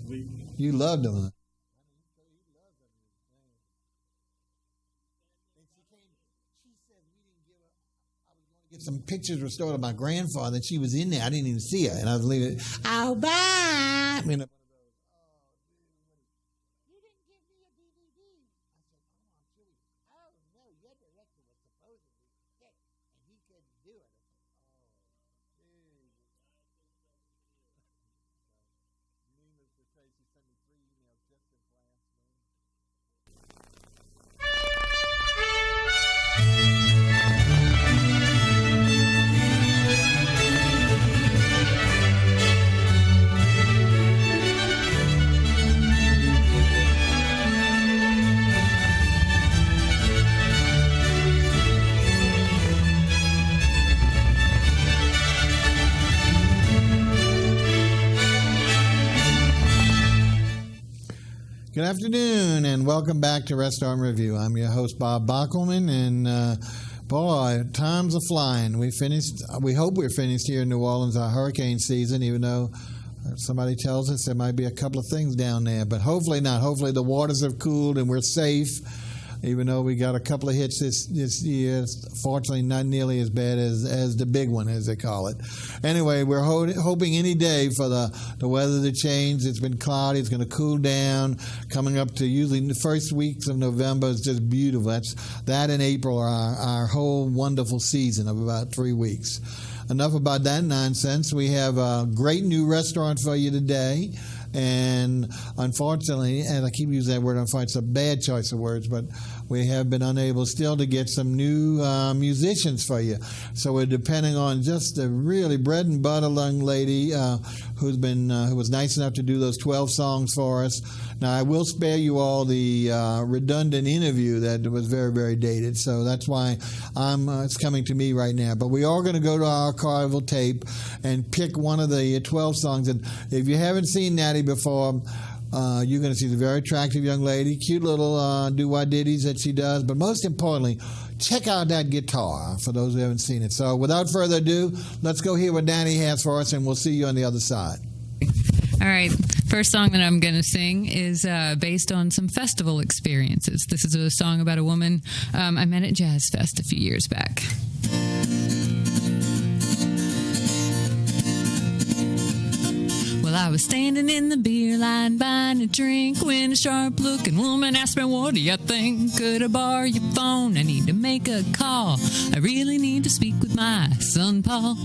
week. You loved him, huh? Get some pictures restored of my grandfather, and she was in there. I didn't even see her, and I was leaving. Oh, bye. You know. You didn't give me a DVD. I said, oh, I'm sure. Oh, no, your director was supposedly sick, and he couldn't do it. I said, oh, needless to say, she sent me 3 emails just this last week. Good afternoon, and welcome back to Restaurant Review. I'm your host, Bob Bockelman, and boy, time's a flying. We hope we're finished here in New Orleans, our hurricane season, even though somebody tells us there might be a couple of things down there, but hopefully not. Hopefully the waters have cooled and we're safe, even though we got a couple of hits this year. Fortunately, not nearly as bad as the big one, as they call it. Anyway, we're hoping any day for the weather to change. It's been cloudy. It's going to cool down. Coming up to usually the first weeks of November is just beautiful. That and April are our whole wonderful season of about 3 weeks. Enough about that nonsense. We have a great new restaurant for you today. And unfortunately, and I keep using that word, unfortunately, it's a bad choice of words, but we have been unable still to get some new musicians for you. So we're depending on just a really bread and butter young lady who was nice enough to do those 12 songs for us. Now, I will spare you all the redundant interview that was very, very dated. So that's why it's coming to me right now. But we are going to go to our archival tape and pick one of the 12 songs. And if you haven't seen Nattie before, you're going to see the very attractive young lady, cute little do-wah-ditties that she does. But most importantly, check out that guitar for those who haven't seen it. So without further ado, let's go hear what Nattie has for us, and we'll see you on the other side. All right. First song that I'm going to sing is based on some festival experiences. This is a song about a woman I met at Jazz Fest a few years back. Well, I was standing in the beer line buying a drink when a sharp-looking woman asked me, what do you think? Could I borrow your phone? I need to make a call. I really need to speak with my son, Paul.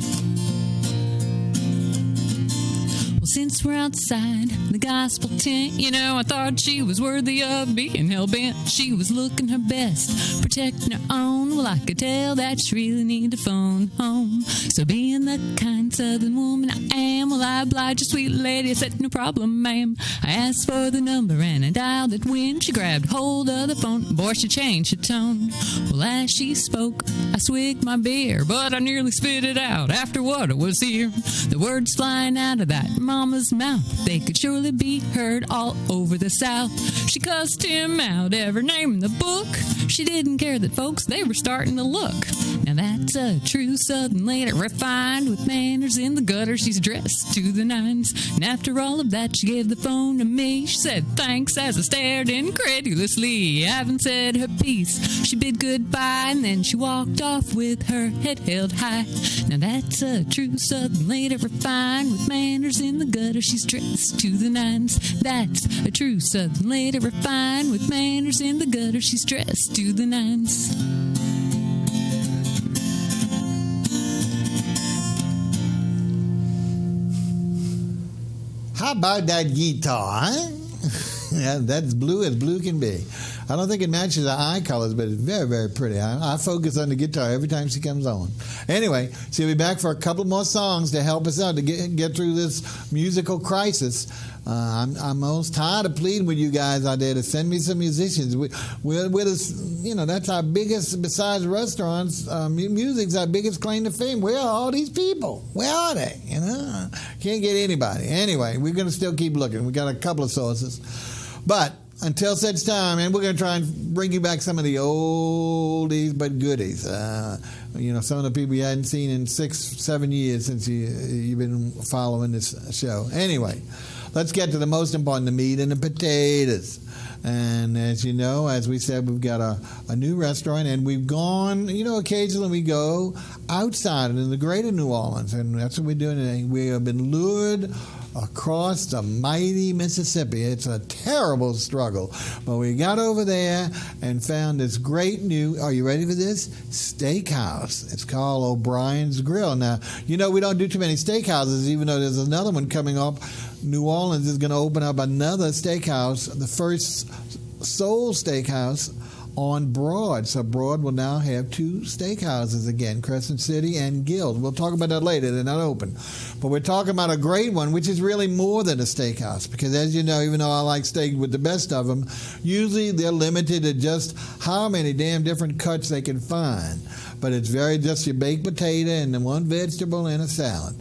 Well, since we're outside the gospel tent, I thought she was worthy of being hell-bent. She was looking her best, protecting her own. Well, I could tell that she really needed to phone home. So being the kind southern woman I am, well, I obliged a sweet lady. I said, no problem, ma'am. I asked for the number and I dialed it when she grabbed hold of the phone. Boy, she changed her tone. Well, as she spoke, I swigged my beer, but I nearly spit it out after what I was here. The words flying out of that mama's mouth, they could surely be heard all over the South. She cussed him out, every name in the book. She didn't care that folks, they were starting to look. Now that's a true southern lady, refined with manners in the gutter. She's dressed to the nines, and after all of that, she gave the phone to me. She said thanks as I stared incredulously. Having said her piece, she bid goodbye, and then she walked off with her head held high. Now that's a true southern lady, refined with manners in the gutter. She's dressed to the nines. That's a true southern lady, refined with manners in the gutter. She's dressed to the nines. How about that guitar, huh? Yeah, that's blue as blue can be. I don't think it matches the eye colors, but it's very, very pretty. I focus on the guitar every time she comes on. Anyway, she'll be back for a couple more songs to help us out to get through this musical crisis. I'm almost tired of pleading with you guys out there to send me some musicians. That's our biggest, besides restaurants, music's our biggest claim to fame. Where are all these people? Where are they? Can't get anybody. Anyway, we're going to still keep looking. We got a couple of sources. But until such time, and we're going to try and bring you back some of the oldies but goodies. Some of the people you hadn't seen in 6-7 years since you've been following this show. Anyway, let's get to the most important, the meat and the potatoes. And as you know, as we said, we've got a new restaurant, and we've gone, occasionally we go outside in the greater New Orleans, and that's what we're doing today. We have been lured across the mighty Mississippi. It's a terrible struggle, but we got over there and found this great new, are you ready for this? Steakhouse. It's called Obriens Grill. Now, we don't do too many steakhouses, even though there's another one coming up. New Orleans is going to open up another steakhouse, the first Soul Steakhouse on Broad. So Broad will now have 2 steakhouses again, Crescent City and Guild. We'll talk about that later. They're not open. But we're talking about a great one, which is really more than a steakhouse. Because as you know, even though I like steak with the best of them, usually they're limited to just how many damn different cuts they can find. But it's just your baked potato and then 1 vegetable and a salad.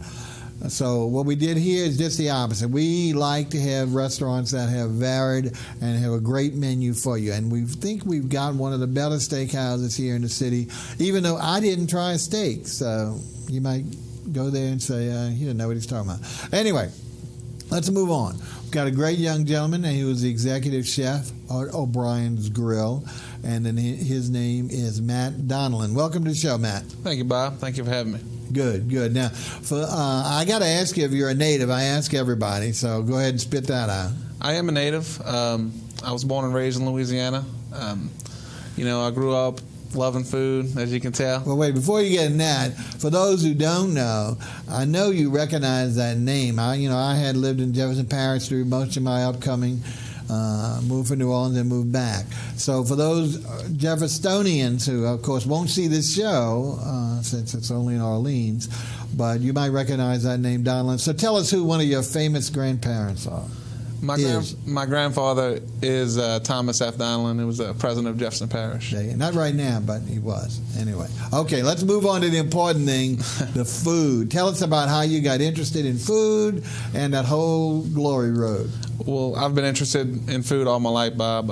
So what we did here is just the opposite. We like to have restaurants that have varied and have a great menu for you. And we think we've got one of the better steakhouses here in the city, even though I didn't try a steak. So you might go there and say, he didn't know what he's talking about. Anyway, let's move on. We've got a great young gentleman, and he was the executive chef at O'Brien's Grill. And then his name is Matt DONELON. Welcome to the show, Matt. Thank you, Bob. Thank you for having me. Good. Now, I got to ask you if you're a native. I ask everybody, so go ahead and spit that out. I am a native. I was born and raised in Louisiana. I grew up loving food, as you can tell. Well, wait, before you get in that, for those who don't know, I know you recognize that name. I had lived in Jefferson Parish through most of my upcoming. Moved from New Orleans and moved back. So for those Jeffersonians who, of course, won't see this show since it's only in Orleans, but you might recognize that name, DONELON. So tell us who one of your famous grandparents are. My grandfather is Thomas F. DONELON, who was the president of Jefferson Parish. Not right now, but he was. Anyway. Okay, let's move on to the important thing, the food. Tell us about how you got interested in food and that whole glory road. Well, I've been interested in food all my life, Bob.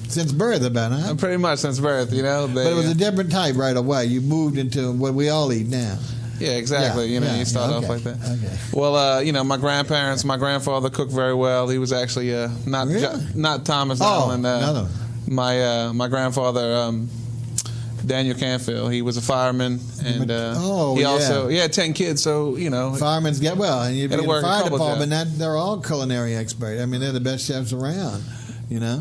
Since birth, about, huh? Pretty much since birth, But it was a different type right away. You moved into what we all eat now. Yeah, exactly. You start off like that. Okay. Well, my grandfather cooked very well. He was actually not Thomas DONELON. Another one. My grandfather, Daniel Canfield, he was a fireman, and he had 10 kids. So firemen get well, and you've been in the fire department. They're all culinary experts. I mean, they're the best chefs around.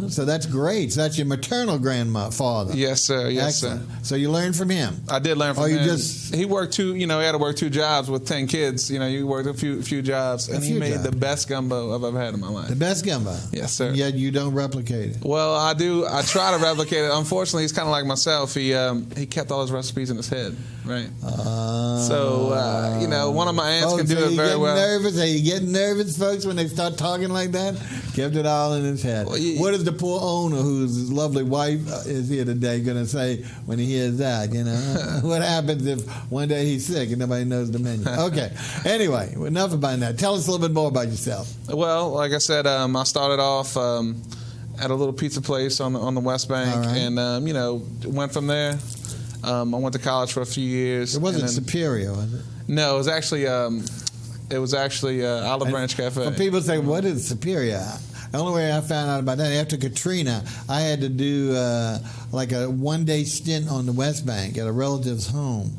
So that's great. So that's your maternal grandfather. Yes, sir. Yes, Excellent. sir. So you learned from him. I did learn from him. He worked he had to work 2 jobs with 10 kids. He worked a few jobs, and he made the best gumbo I've ever had in my life. The best gumbo. Yes, sir. Yet you don't replicate it. Well, I do. I try to replicate it. Unfortunately, he's kind of like myself. He kept all his recipes in his head, right? So one of my aunts can do it very well. Are you getting nervous, folks, when they start talking like that? Kept it all in his head. Well, what is the poor owner, whose lovely wife is here today, going to say when he hears that? What happens if one day he's sick and nobody knows the menu? Okay. Anyway, enough about that. Tell us a little bit more about yourself. Well, like I said, I started off at a little pizza place on the West Bank, right. And went from there. I went to college for a few years. It wasn't Superior, was it? No, it was actually Olive Branch Cafe. When people say, "What is Superior?" The only way I found out about that, after Katrina, I had to do like a one-day stint on the West Bank at a relative's home.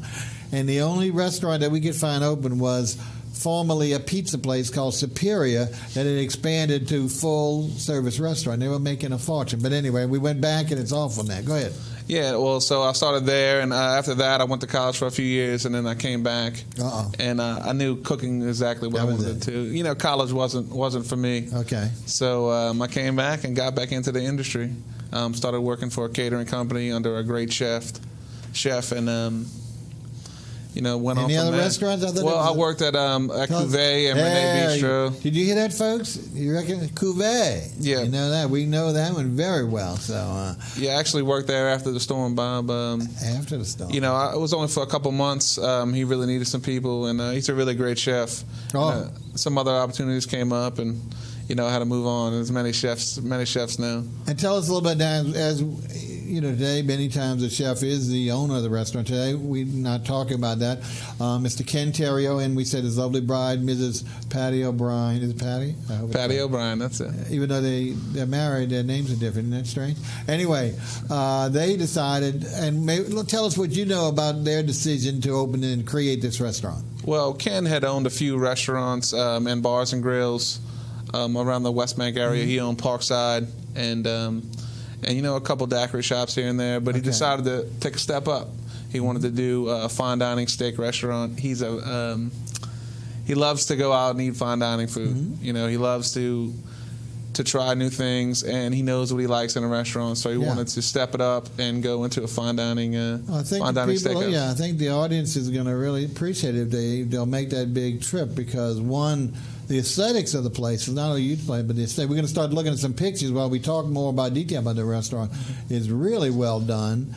And the only restaurant that we could find open was formerly a pizza place called Superior that had expanded to full-service restaurant. They were making a fortune. But anyway, we went back, and it's awful now. Go ahead. Yeah, well, so I started there, and after that, I went to college for a few years, and then I came back, and I knew cooking exactly what I wanted to. College wasn't for me. Okay. So I came back and got back into the industry. Started working for a catering company under a great chef, and went on from there. Any other restaurants? I worked at Cuvée and Rene Bistro. Did you hear that, folks? You reckon Cuvée? Yeah. You know that? We know that one very well. So. Yeah, I actually worked there after the storm, Bob. After the storm. It was only for a couple months. He really needed some people, and he's a really great chef. Some other opportunities came up, and I had to move on. There's many chefs now. And tell us a little bit, as today many times the chef is the owner of the restaurant. Today we're not talking about that. Mr. Ken Terrio, and we said his lovely bride, Mrs. Patty O'Brien. Is it Patty? Patty O'Brien, that's it. Even though they're married, their names are different. Isn't that strange? Anyway, they decided, and tell us what you know about their decision to open and create this restaurant. Well, Ken had owned a few restaurants and bars and grills around the WESTBANK area. He owned Parkside and a couple daiquiri shops here and there. But he decided to take a step up. He wanted to do a fine dining steak restaurant. He loves to go out and eat fine dining food. Mm-hmm. He loves to try new things, and he knows what he likes in a restaurant. So he wanted to step it up and go into a fine dining steakhouse. Yeah, I think the audience is going to really appreciate it if they'll make that big trip, because one, the aesthetics of the place is not only huge place, but the aesthetic. We're going to start looking at some pictures while we talk more about detail about the restaurant. It's really well done,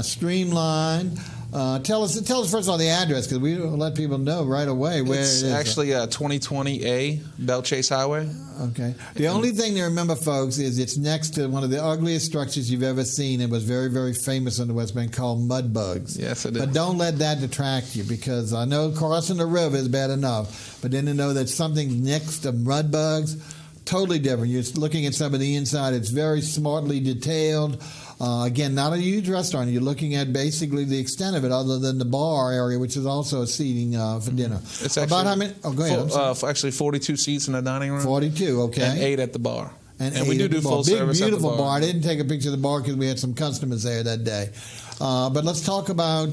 streamlined. Tell us first of all the address, because we will let people know right away where it's it is. Actually 2020A Belle Chase Highway. Okay. The only thing to remember, folks, is it's next to one of the ugliest structures you've ever seen. It was very, very famous on the West Bank, called Mud Bugs. Yes, it is. But don't let that detract you, because I know crossing the river is bad enough, but then to know that something next to Mud Bugs, totally different. You're looking at some of the inside. It's very smartly detailed. Again, not a huge restaurant. You're looking at basically the extent of it, other than the bar area, which is also seating for dinner. It's actually about how many? Oh, go ahead. Actually, 42 seats in the dining room. 42, okay. And 8 at the bar. And we do full service. Big, beautiful at the bar. I didn't take a picture of the bar because we had some customers there that day. But let's talk about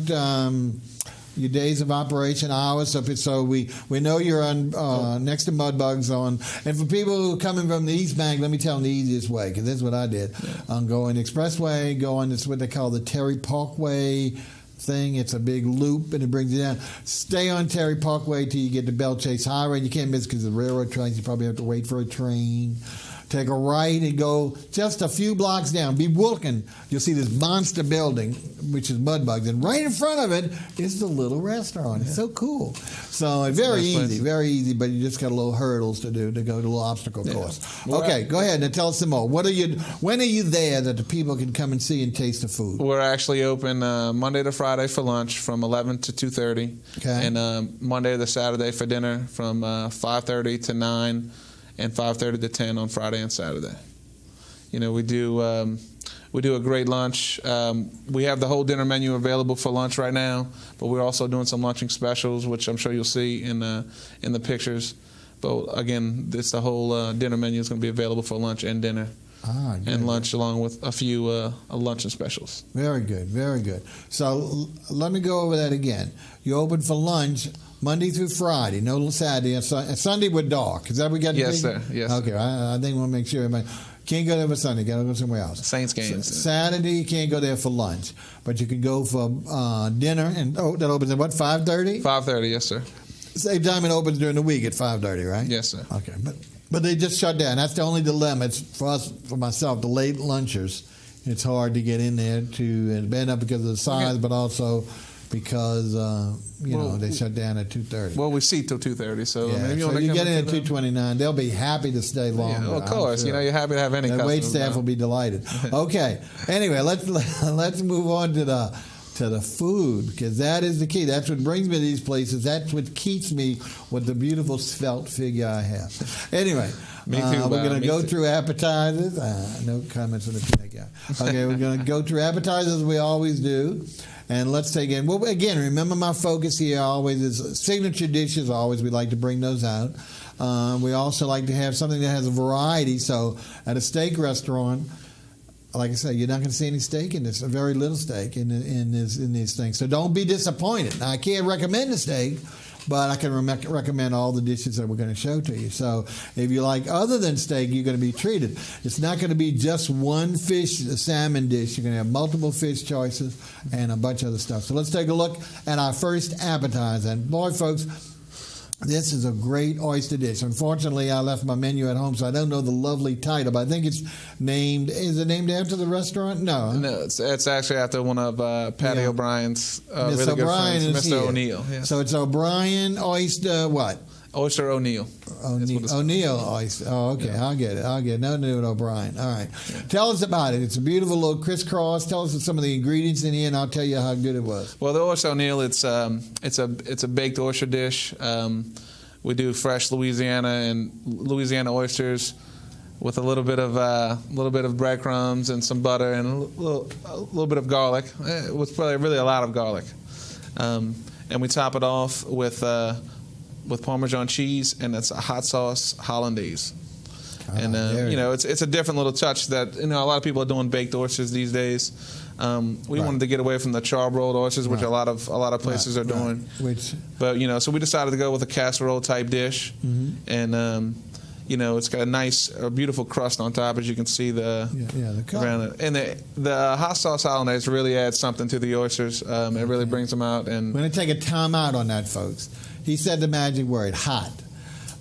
your days of operation, hours. So we know you're on next to Mud Bugs and for people who are coming from the East Bank, let me tell them the easiest way, because this is what I did. Go on the expressway, go on this what they call the Terry Parkway thing. It's a big loop and it brings you down. Stay on Terry Parkway till you get to Belle Chase Highway. You can't miss because the railroad trains. You probably have to wait for a train. Take a right and go just a few blocks down. Be walking. You'll see this monster building, which is Mud Bugs, and right in front of it is the little restaurant. It's so cool. So very easy, but you just got a little hurdles to do to go to a little obstacle course. Okay, go ahead and tell us some more. When are you there that the people can come and see and taste the food? We're actually open Monday to Friday for lunch from 11 to 2:30, and Monday to Saturday for dinner from 5:30 to 9. And 5:30 to 10 on Friday and Saturday. We do a great lunch. We have the whole dinner menu available for lunch right now, but we're also doing some lunching specials, which I'm sure you'll see in the pictures. But again, the whole dinner menu is going to be available for lunch and dinner. And lunch, along with a few luncheon specials. Very good, very good. So let me go over that again. You open for lunch Monday through Friday, no Saturday. And Sunday we're dark. Is that what we got? Yes, sir. Yes. Okay, I think we want to make sure everybody can't go there for Sunday. Got to go somewhere else. Saints games. Saturday you can't go there for lunch, but you can go for dinner. And that opens at what, 5:30? 5:30, yes, sir. Same time it opens during the week at 5:30, right? Yes, sir. Okay, but they just shut down. That's the only dilemma. It's for myself, the late lunchers. It's hard to get in there and bend up because of the size, but also because they shut down at 2:30. Well, we seat till 2:30, so maybe so you get in at 2:29. They'll be happy to stay longer. Yeah, well, of course, sure. You're happy to have any. The wait staff will be delighted. Okay. Anyway, let's move on to the food, because that is the key. That's what brings me to these places. That's what keeps me with the beautiful svelte figure I have. Anyway, me too, we're going to go through appetizers. No comments on the peanut guy. Okay, we're going to go through appetizers as we always do. And let's take in. Well, again, remember my focus here always is signature dishes. Always we like to bring those out. We also like to have something that has a variety. So at a steak restaurant, like I said, you're not going to see any steak in this, very little steak in these things. So don't be disappointed. Now, I can't recommend a steak, but I can recommend all the dishes that we're going to show to you. So if you like other than steak, you're going to be treated. It's not going to be just one fish, a salmon dish. You're going to have multiple fish choices and a bunch of other stuff. So let's take a look at our first appetizer. And boy, folks, this is a great oyster dish. Unfortunately, I left my menu at home, so I don't know the lovely title, but I think it's named... Is it named after the restaurant? No. No, it's actually after one of Patty O'Brien's really good friends, Mr. O'Neill. Yeah. So it's O'Brien Oyster what? Oyster O'Neill. O'Neill oyster. Oh, okay. Yeah. I'll get it. Nothing to do with O'Brien. All right. Yeah. Tell us about it. It's a beautiful little crisscross. Tell us some of the ingredients in here, and I'll tell you how good it was. Well, the Oyster O'Neill, it's a baked oyster dish. We do fresh Louisiana oysters with a little bit of breadcrumbs and some butter and a little bit of garlic. It was probably really a lot of garlic, and we top it off with Parmesan cheese, and it's a hot sauce hollandaise. And it's a different little touch that a lot of people are doing baked oysters these days. We wanted to get away from the charbroiled oysters, which a lot of places are doing. But so we decided to go with a casserole type dish, and it's got a beautiful crust on top, as you can see the color. And the hot sauce hollandaise really adds something to the oysters. It really brings them out. And we're going to take a time out on that, folks. He said the magic word, hot.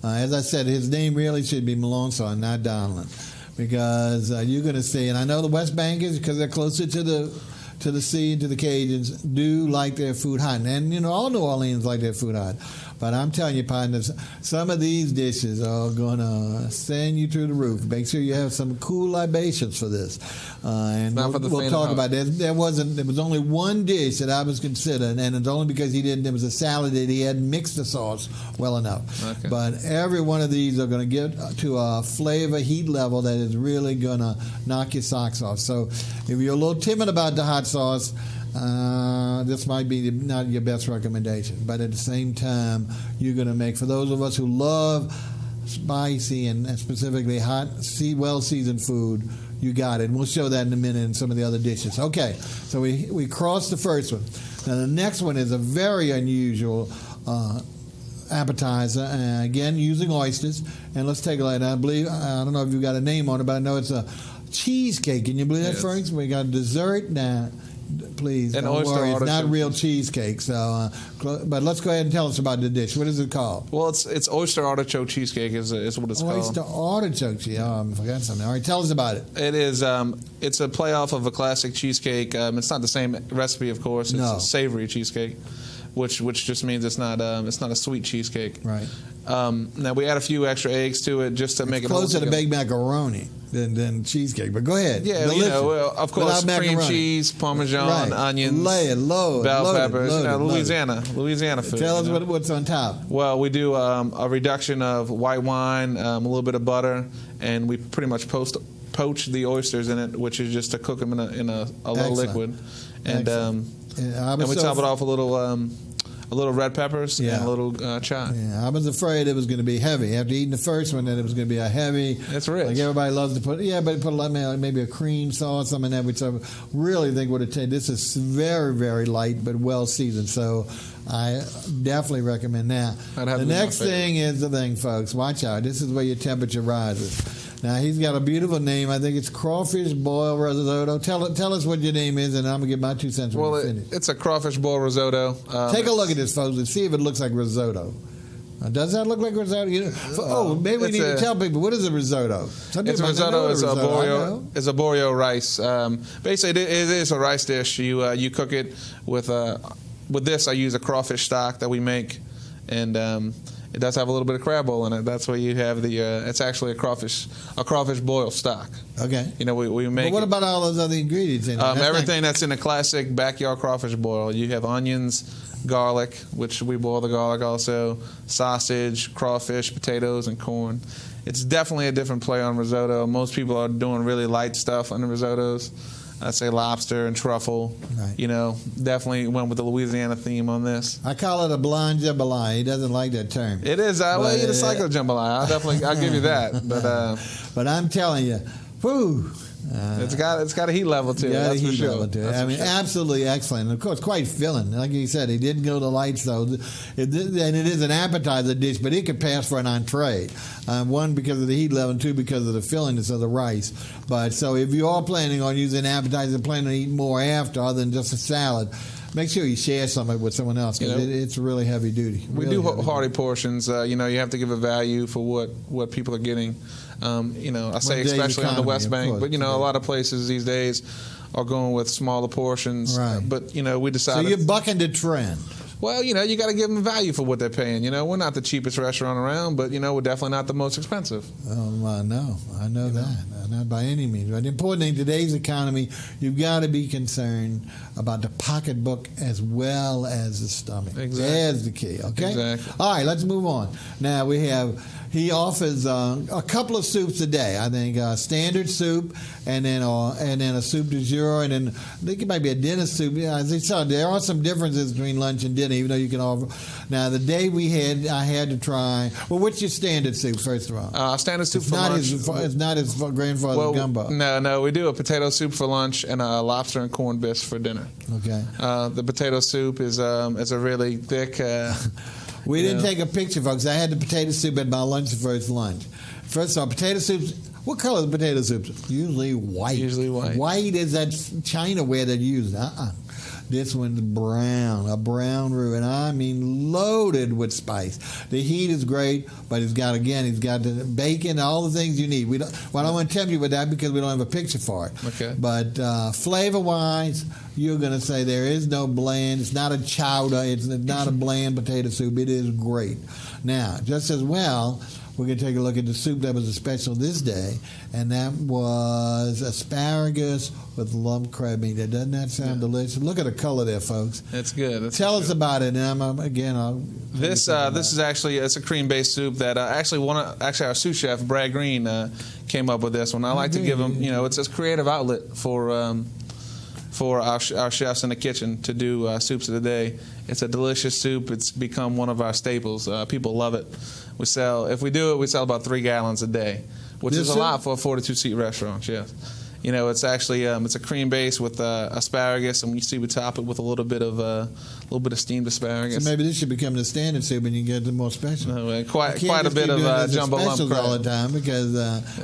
As I said, his name really should be Melanson, not DONELON, because you're going to see, and I know the West Bankers, because they're closer to the sea and to the Cajuns, do like their food hot. And, all New Orleans like their food hot. But I'm telling you, partners, some of these dishes are going to send you through the roof. Make sure you have some cool libations for this. And we'll talk about it. There was only one dish that I was considering, and it's only because there was a salad that he hadn't mixed the sauce well enough. Okay. But every one of these are going to get to a flavor, heat level that is really going to knock your socks off. So if you're a little timid about the hot sauce, this might be not your best recommendation, but at the same time, you're going to make, for those of us who love spicy and specifically hot, well-seasoned food, you got it. And we'll show that in a minute in some of the other dishes. Okay, so we crossed the first one. Now the next one is a very unusual appetizer, again using oysters. And let's take a look. I don't know if you've got a name on it, but I know it's a cheesecake. Can you believe that, Frank? We got dessert now. Please, don't worry. It's not real cheesecake. So, but let's go ahead and tell us about the dish. What is it called? Well, it's oyster artichoke cheesecake is what it's called. Oyster artichoke. Oh, I forgot something. All right, tell us about it. It is. It's a playoff of a classic cheesecake. It's not the same recipe, of course. It's a savory cheesecake, which just means it's not a sweet cheesecake. Right. Now we add a few extra eggs to it just to make it closer to baked macaroni than cheesecake. But go ahead. Yeah, of course, cream cheese, Parmesan, onions, bell peppers. Louisiana food. Tell us what's on top. Well, we do a reduction of white wine, a little bit of butter, and we pretty much poach the oysters in it, which is just to cook them in a low liquid, and we top it off a little red peppers and a little chive. Yeah, I was afraid it was going to be heavy. After eating the first one, that it was going to be a heavy. It's rich. Like everybody loves to put. Yeah, but put a lot, maybe a cream sauce, something that which I really think would have taken. This is very, very light but well seasoned. So I definitely recommend that. The next thing is the thing, folks. Watch out. This is where your temperature rises. Now, he's got a beautiful name. I think it's crawfish boiled risotto. Tell us what your name is, and I'm going to get my 2 cents when we finish. It's a crawfish boiled risotto. Take a look at this, folks, and see if it looks like risotto. Does that look like risotto? Maybe we need to tell people, what is a risotto? It's a risotto. It's a borio rice. Basically, it is a rice dish. You cook it with this. I use a crawfish stock that we make, and it does have a little bit of crab oil in it. That's where you have it's actually a crawfish boil stock. Okay. We make. But what about all those other ingredients in it? Everything that's in a classic backyard crawfish boil. You have onions, garlic, which we boil the garlic also, sausage, crawfish, potatoes, and corn. It's definitely a different play on risotto. Most people are doing really light stuff on the risottos. I'd say lobster and truffle. Right. Definitely went with the Louisiana theme on this. I call it a blind jambalaya. He doesn't like that term. It is. It's like a jambalaya. I'll give you that. But I'm telling you, whew. It's got a heat level to it. That's for sure. Absolutely excellent. And of course, quite filling. Like you said, he didn't go to lights though. And it is an appetizer dish, but it could pass for an entree. One, because of the heat level, and two, because of the fillingness of the rice. But so if you are planning on using an appetizer and planning on eating more after, other than just a salad, make sure you share some of it with someone else, because it's really heavy duty. We do hearty portions. You have to give a value for what people are getting. I say especially on the West Bank, but a lot of places these days are going with smaller portions. Right. But we decided. So you're bucking the trend. Well, you got to give them value for what they're paying. We're not the cheapest restaurant around, but, we're definitely not the most expensive. Oh, I know that. Not by any means. But the important thing in today's economy, you've got to be concerned about the pocketbook as well as the stomach. Exactly. There's the key, okay? Exactly. All right, let's move on. Now, he offers a couple of soups a day. I think standard soup, and then a soup du jour, and then I think it might be a dinner soup. As they said, there are some differences between lunch and dinner, even though you can offer. Now, the day I had to try. Well, what's your standard soup, first of all? Standard soup for lunch. It's not his grandfather's gumbo. No, we do a potato soup for lunch and a lobster and corned beef for dinner. Okay. The potato soup is a really thick. We didn't take a picture, folks. I had the potato soup at my lunch first lunch. First of all, potato soups. What color is potato soup? Usually white. White is that Chinaware that you use. This one's brown, a brown roux, and I mean loaded with spice. The heat is great, but he's got the bacon, all the things you need. I don't want to tempt you with that because we don't have a picture for it. Okay. But flavor-wise, you're going to say there is no bland. It's not a chowder. It's not a bland potato soup. It is great. Now, just as well, we're going to take a look at the soup that was a special this day, and that was asparagus with lump crab meat. Doesn't that sound delicious? Look at the color there, folks. It's good. Tell us about it, and This is actually it's a cream-based soup that actually our sous chef Brad Green came up with this one. I like to give him, it's a creative outlet for our chefs in the kitchen to do soups of the day. It's a delicious soup. It's become one of our staples. People love it. We sell about 3 gallons a day, which is a lot for a 42-seat restaurant. Yes. It's actually it's a cream base with asparagus, and we top it with a little bit of steamed asparagus. So maybe this should become the standard soup, and you get the more special. Quite a bit of jumbo lump crab all the time because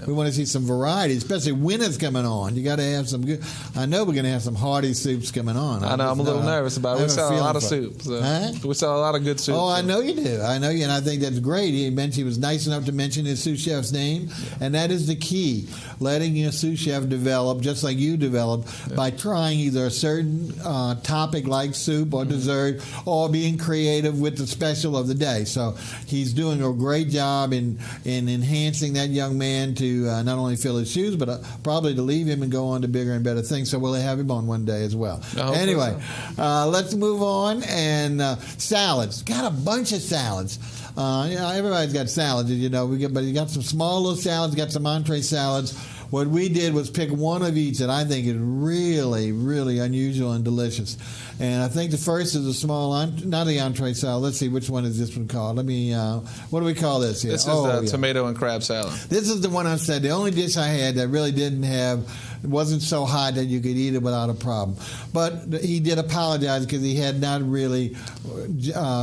we want to see some variety, especially winter's coming on. You got to have some good. I know we're going to have some hearty soups coming on. I know. I'm a little nervous about it. We sell a lot of soups. We sell a lot of good soups. Oh, I know you do. And I think that's great. He was nice enough to mention his sous chef's name, and that is the key: letting your sous chef develop just like you developed by trying either a certain topic like soup or dessert, or being creative with the special of the day. So he's doing a great job in enhancing that young man to not only fill his shoes, but probably to leave him and go on to bigger and better things. So we'll have him on one day as well. Anyway, let's move on. And salads. Got a bunch of salads. Everybody's got salads, but you got some small little salads, got some entree salads. What we did was pick one of each that I think is really, really unusual and delicious. And I think the first is a small, not the entree salad. Let's see, which one is this one called? What do we call this here? This is the tomato and crab salad. This is the one I said, the only dish I had that really it wasn't so hot that you could eat it without a problem. But he did apologize because he had not really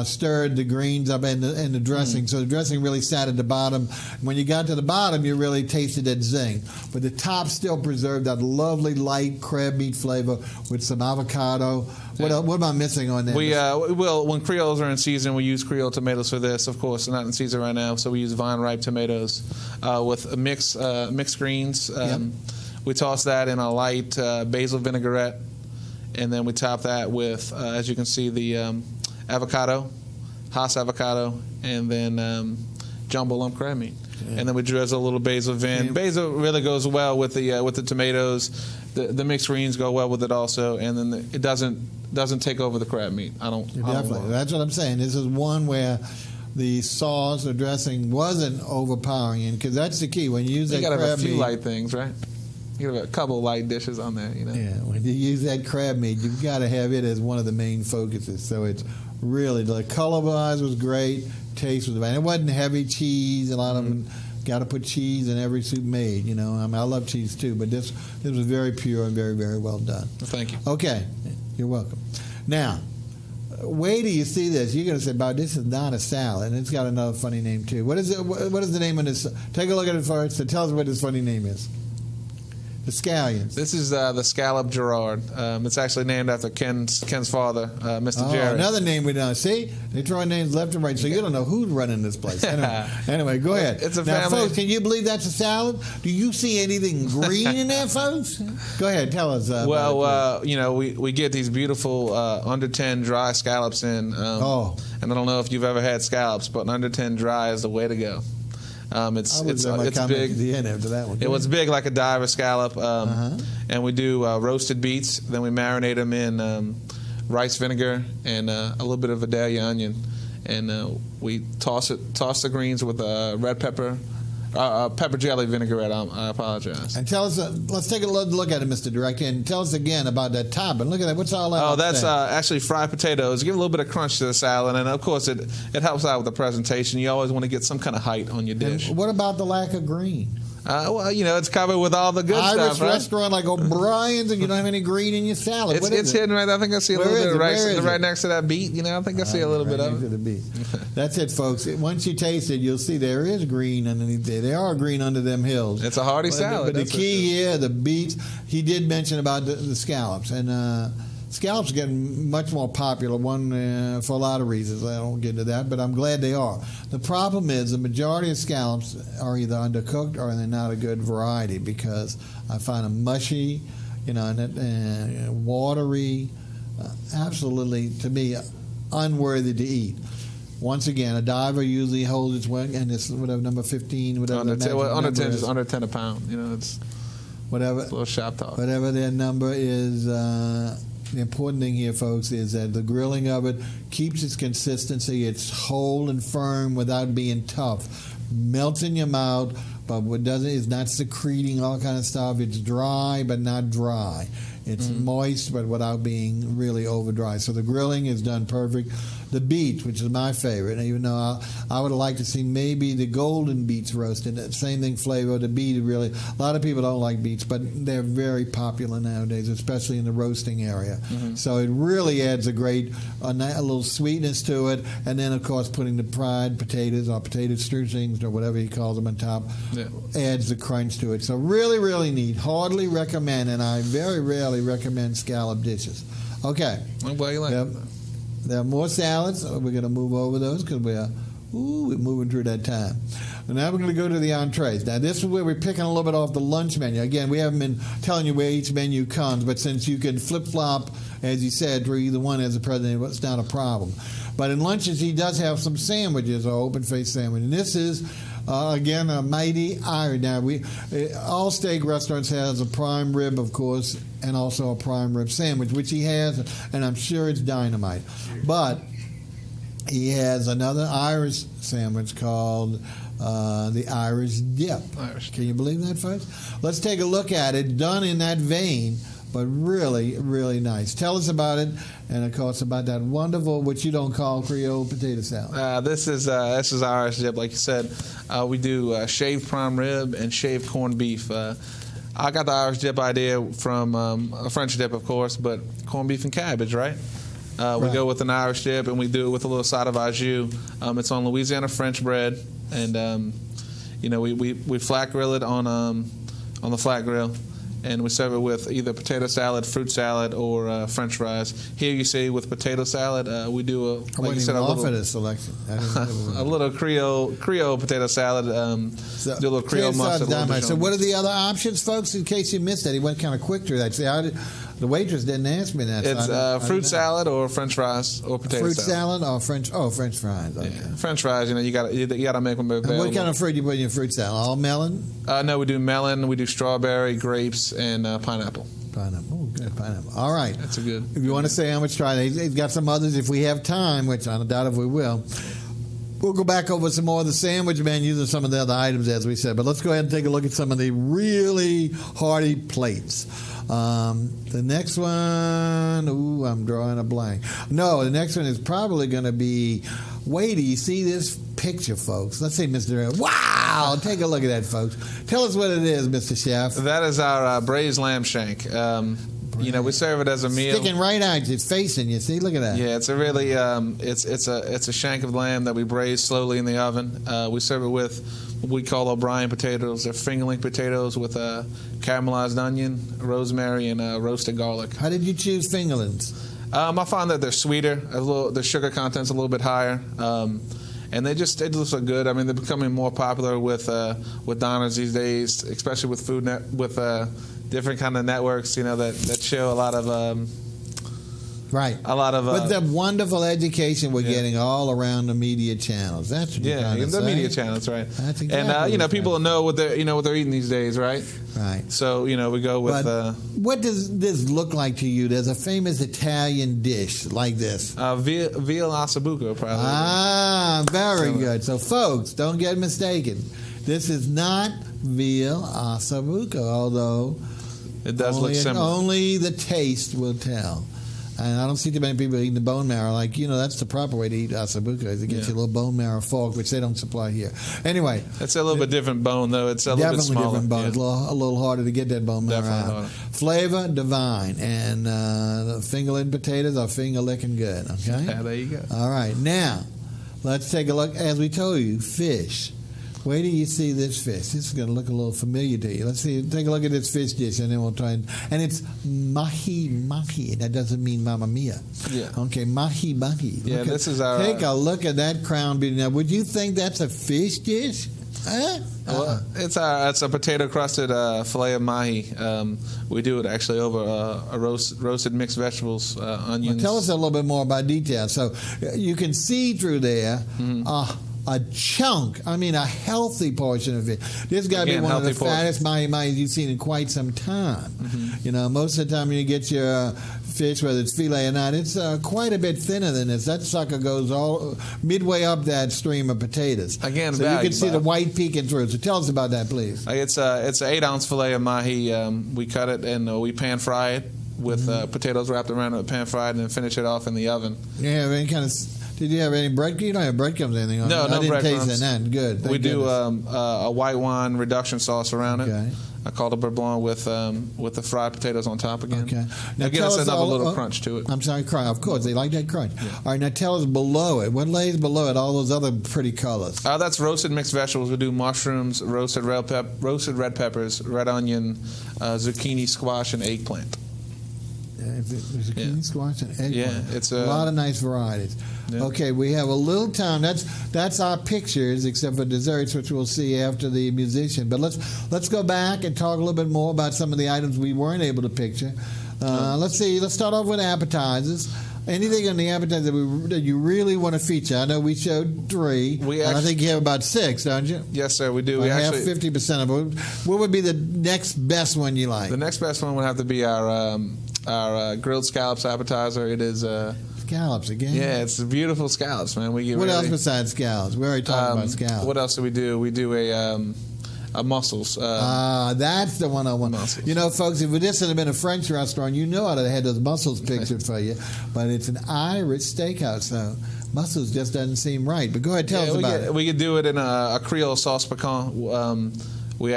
stirred the greens up in the dressing. So the dressing really sat at the bottom. When you got to the bottom, you really tasted that zing. But the top still preserved that lovely light crab meat flavor with some avocado. What am I missing on that? When Creoles are in season, we use Creole tomatoes for this. Of course, they're not in season right now, so we use vine-ripe tomatoes with mixed greens. We toss that in a light basil vinaigrette, and then we top that with, as you can see, the avocado, Hass avocado, and then jumbo lump crab meat. And then we drizzle a little basil vin. Basil really goes well with the tomatoes. The mixed greens go well with it also, and then it doesn't take over the crab meat. Definitely. That's what I'm saying. This is one where the sauce or dressing wasn't overpowering, because that's the key when you use that crab meat. You got to have a few light things, right? You have a couple of light dishes on there, Yeah, when you use that crab meat, you've got to have it as one of the main focuses. So it's really, the color-wise was great, taste was great. It wasn't heavy cheese. A lot of them got to put cheese in every soup made. I love cheese too, but this was very pure and very, very well done. Well, thank you. Okay, you're welcome. Now, wait till you see this. You're going to say, "Bob, this is not a salad," and it's got another funny name too. What is it? What is the name of this? Take a look at it first and tell us what this funny name is. The scallions. This is the scallop Gerard. It's actually named after Ken's father, Mr. Jerry. Another name we don't see. They throw names left and right, so you don't know who's running this place. Anyway, go ahead. It's a now, family. Folks, can you believe that's a salad? Do you see anything green in there, folks? Go ahead, tell us. We get these beautiful under 10 dry scallops in. And I don't know if you've ever had scallops, but under 10 dry is the way to go. It's big. After that one. It was big like a diver scallop, and we do roasted beets. Then we marinate them in rice vinegar and a little bit of Vidalia onion, and we toss the greens with red pepper. Pepper jelly vinaigrette. I apologize. And tell us, let's take a look at it, Mr. Director, and tell us again about that topping. Look at that. What's all that? Oh, that's actually fried potatoes. Give a little bit of crunch to the salad, and of course, it helps out with the presentation. You always want to get some kind of height on your dish. And what about the lack of green? It's covered with all the good Irish stuff, right? restaurant like O'Briens, and you don't have any green in your salad. It's hidden right there. I think I see a little bit of rice right next to that beet. I think I see a little bit of it. That's it, folks. Once you taste it, you'll see there is green underneath there. There are green under them hills. It's a hearty salad. But the key here, the beets, he did mention about the scallops. And scallops are getting much more popular, for a lot of reasons. I don't get into that, but I'm glad they are. The problem is the majority of scallops are either undercooked or they're not a good variety because I find them mushy, and watery, absolutely, to me, unworthy to eat. Once again, a diver usually holds its weight, and it's whatever number 15, whatever under 10 is. Is under 10 a pound. It's whatever. It's a little shop talk. Whatever their number is. The important thing here, folks, is that the grilling of it keeps its consistency. It's whole and firm without being tough. Melts in your mouth, but what doesn't is not secreting all kind of stuff. It's dry, but not dry. It's moist, but without being really over dry. So the grilling is done perfect. The beets, which is my favorite, even though I would like to see maybe the golden beets roasted. Same thing flavor. The beet really, a lot of people don't like beets, but they're very popular nowadays, especially in the roasting area. So it really adds a little sweetness to it. And then, of course, putting the fried potatoes or potato streusings or whatever he calls them on top adds the crunch to it. So really, really neat. Hardly recommend, and I very rarely recommend scallop dishes. Okay. I'm glad you like it. There are more salads. We're going to move over those because we're moving through that time. And now we're going to go to the entrees. Now, this is where we're picking a little bit off the lunch menu. Again, we haven't been telling you where each menu comes, but since you can flip-flop, as you said, through either one as a president, it's not a problem. But in lunches, he does have some sandwiches, or open-faced sandwich. And this is, again, a mighty Irish. Now, all steak restaurants has a prime rib, of course, and also a prime rib sandwich, which he has, and I'm sure it's dynamite. But he has another Irish sandwich called the Irish Dip. Can you believe that, folks? Let's take a look at it, done in that vein, but really, really nice. Tell us about it, and of course about that wonderful, what you don't call Creole potato salad. This is Irish dip, like you said. We do shaved prime rib and shaved corned beef. I got the Irish dip idea from a French dip, of course, but corned beef and cabbage, right? We go with an Irish dip, and we do it with a little side of au jus. It's on Louisiana French bread, and we flat grill it on the flat grill. And we serve it with either potato salad, fruit salad, or French fries. Here you see with potato salad, we do a little Creole potato salad. Do a little Creole mustard. So what are the other options, folks? In case you missed that, he went kind of quick through that. See, the waitress didn't ask me that. It's fruit salad or French fries or potato fruit salad. Or French fries. Okay. Yeah. French fries, you gotta make them available. And what kind of fruit do you put in your fruit salad? All melon? No, we do melon, we do strawberry, grapes, and pineapple. Pineapple. Oh, good pineapple. All right. That's a good. If you want to say how much, try it. He's got some others if we have time, which I doubt if we will. We'll go back over some more of the sandwich menus and some of the other items, as we said. But let's go ahead and take a look at some of the really hearty plates. The next one, I'm drawing a blank. No, the next one is probably going to be, wait till you see this picture, folks. Let's see, Mr. Wow! Take a look at that, folks. Tell us what it is, Mr. Chef. That is our braised lamb shank. we serve it as a meal. Sticking right out, it's facing you. See, look at that. Yeah, it's a really it's a shank of lamb that we braise slowly in the oven. We serve it with what we call Obriens potatoes. They're fingerling potatoes with caramelized onion, rosemary, and roasted garlic. How did you choose fingerlings? I find that they're sweeter. The sugar content's a little bit higher. And they just look good. I mean, they're becoming more popular with diners these days, especially with different kind of networks, that show a lot of right. A lot of but the wonderful education we're getting all around the media channels. That's what you're trying to say. Media channels, right? That's exactly. And people know what they're eating these days, right? Right. So we go with. But what does this look like to you? There's a famous Italian dish like this. Veal ossobuco, probably. Ah, very good. So, folks, don't get mistaken. This is not veal ossobuco, although it does look similar. Only the taste will tell. And I don't see too many people eating the bone marrow. Like, that's the proper way to eat ossobuco is to get you a little bone marrow fork, which they don't supply here. Anyway. It's a little bit different bone, though. It's a little bit smaller. Definitely different bone. Yeah. It's a little harder to get that bone marrow Definitely out. harder. Flavor divine. And the finger-licking potatoes are finger-licking good. Okay? Yeah, there you go. All right. Now, let's take a look. As we told you, fish. Wait till you see this fish. This is going to look a little familiar to you. Let's see. Take a look at this fish dish, and then we'll try. And it's mahi-mahi. That doesn't mean Mamma Mia. Yeah. Okay, mahi-mahi. Yeah, this is our. Take a look at that crown beef. Now, would you think that's a fish dish? Huh? Well, it's a potato crusted filet of mahi. We do it actually over roasted mixed vegetables, onions. Well, tell us a little bit more about details. So you can see through there. A chunk, a healthy portion of it. This got to be one of the fattest mahi-mahis you've seen in quite some time. Mm-hmm. Most of the time you get your fish, whether it's filet or not, it's quite a bit thinner than this. That sucker goes all midway up that stream of potatoes. Again, so you can see the white peeking through. So tell us about that, please. It's an 8-ounce filet of mahi. We cut it and we pan fry it with potatoes wrapped around it, pan fried, and then finish it off in the oven. Yeah, any kind of. Did you have any bread? You don't have breadcrumbs or anything on it. No I didn't taste breadcrumbs. that. Good. We do a white wine reduction sauce around it. I call it beurre blanc with the fried potatoes on top again. Okay. Now give us another little crunch to it. I'm sorry, crunch. Of course, they like that crunch. Yeah. All right, now tell us below it. What lays below it? All those other pretty colors. That's roasted mixed vegetables. We do mushrooms, roasted red peppers, red onion, zucchini, squash, and eggplant. Zucchini, squash, and eggplant. Yeah, it's a lot of nice varieties. Yeah. Okay, we have a little time. That's our pictures, except for desserts, which we'll see after the musician. But let's go back and talk a little bit more about some of the items we weren't able to picture. Let's see. Let's start off with appetizers. Anything on the appetizer that you really want to feature? I know we showed 3. I think you have about 6, don't you? Yes, sir, we do. We have 50% of it. What would be the next best one you like? The next best one would have to be our grilled scallops appetizer. It is scallops again. Yeah, it's beautiful scallops, man. What else besides scallops? We already talked about scallops. What else do we do? We do a mussels. That's the one I want. Mussels. Folks, if this had been a French restaurant, I'd have had those mussels pictured for you. But it's an Irish steakhouse, so mussels just doesn't seem right. But go ahead, tell us about it. We could do it in a Creole sauce pecan. We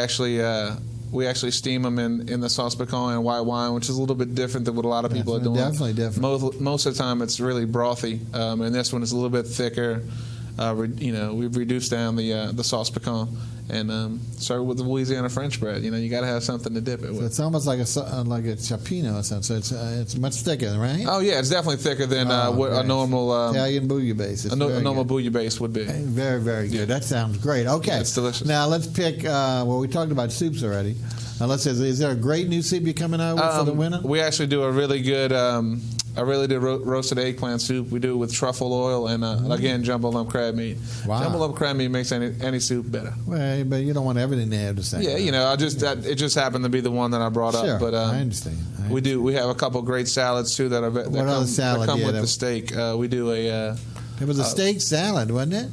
actually steam them in the sauce pecan and white wine, which is a little bit different than what a lot of people are doing. Definitely different. Most of the time, it's really brothy, and this one is a little bit thicker. We've reduced down the sauce pecan and started with the Louisiana French bread. You got to have something to dip it with. So it's almost like a chapino or something. So it's much thicker, right? Oh yeah, it's definitely thicker than what a normal Italian bouillabaisse. A normal bouillabaisse would be. Very, very good. That sounds great. Okay, it's delicious. Now let's pick. We talked about soups already. Now is there a great new soup you're coming out with for the winter? We actually do a really good roasted eggplant soup. We do it with truffle oil and again jumbo lump crab meat. Wow. Jumbo lump crab meat makes any soup better. Well, but you don't want everything to have the same. Yeah, it just happened to be the one that I brought up. But I understand. We have a couple great salads too that come with the steak. We do a. It was a steak salad, wasn't it?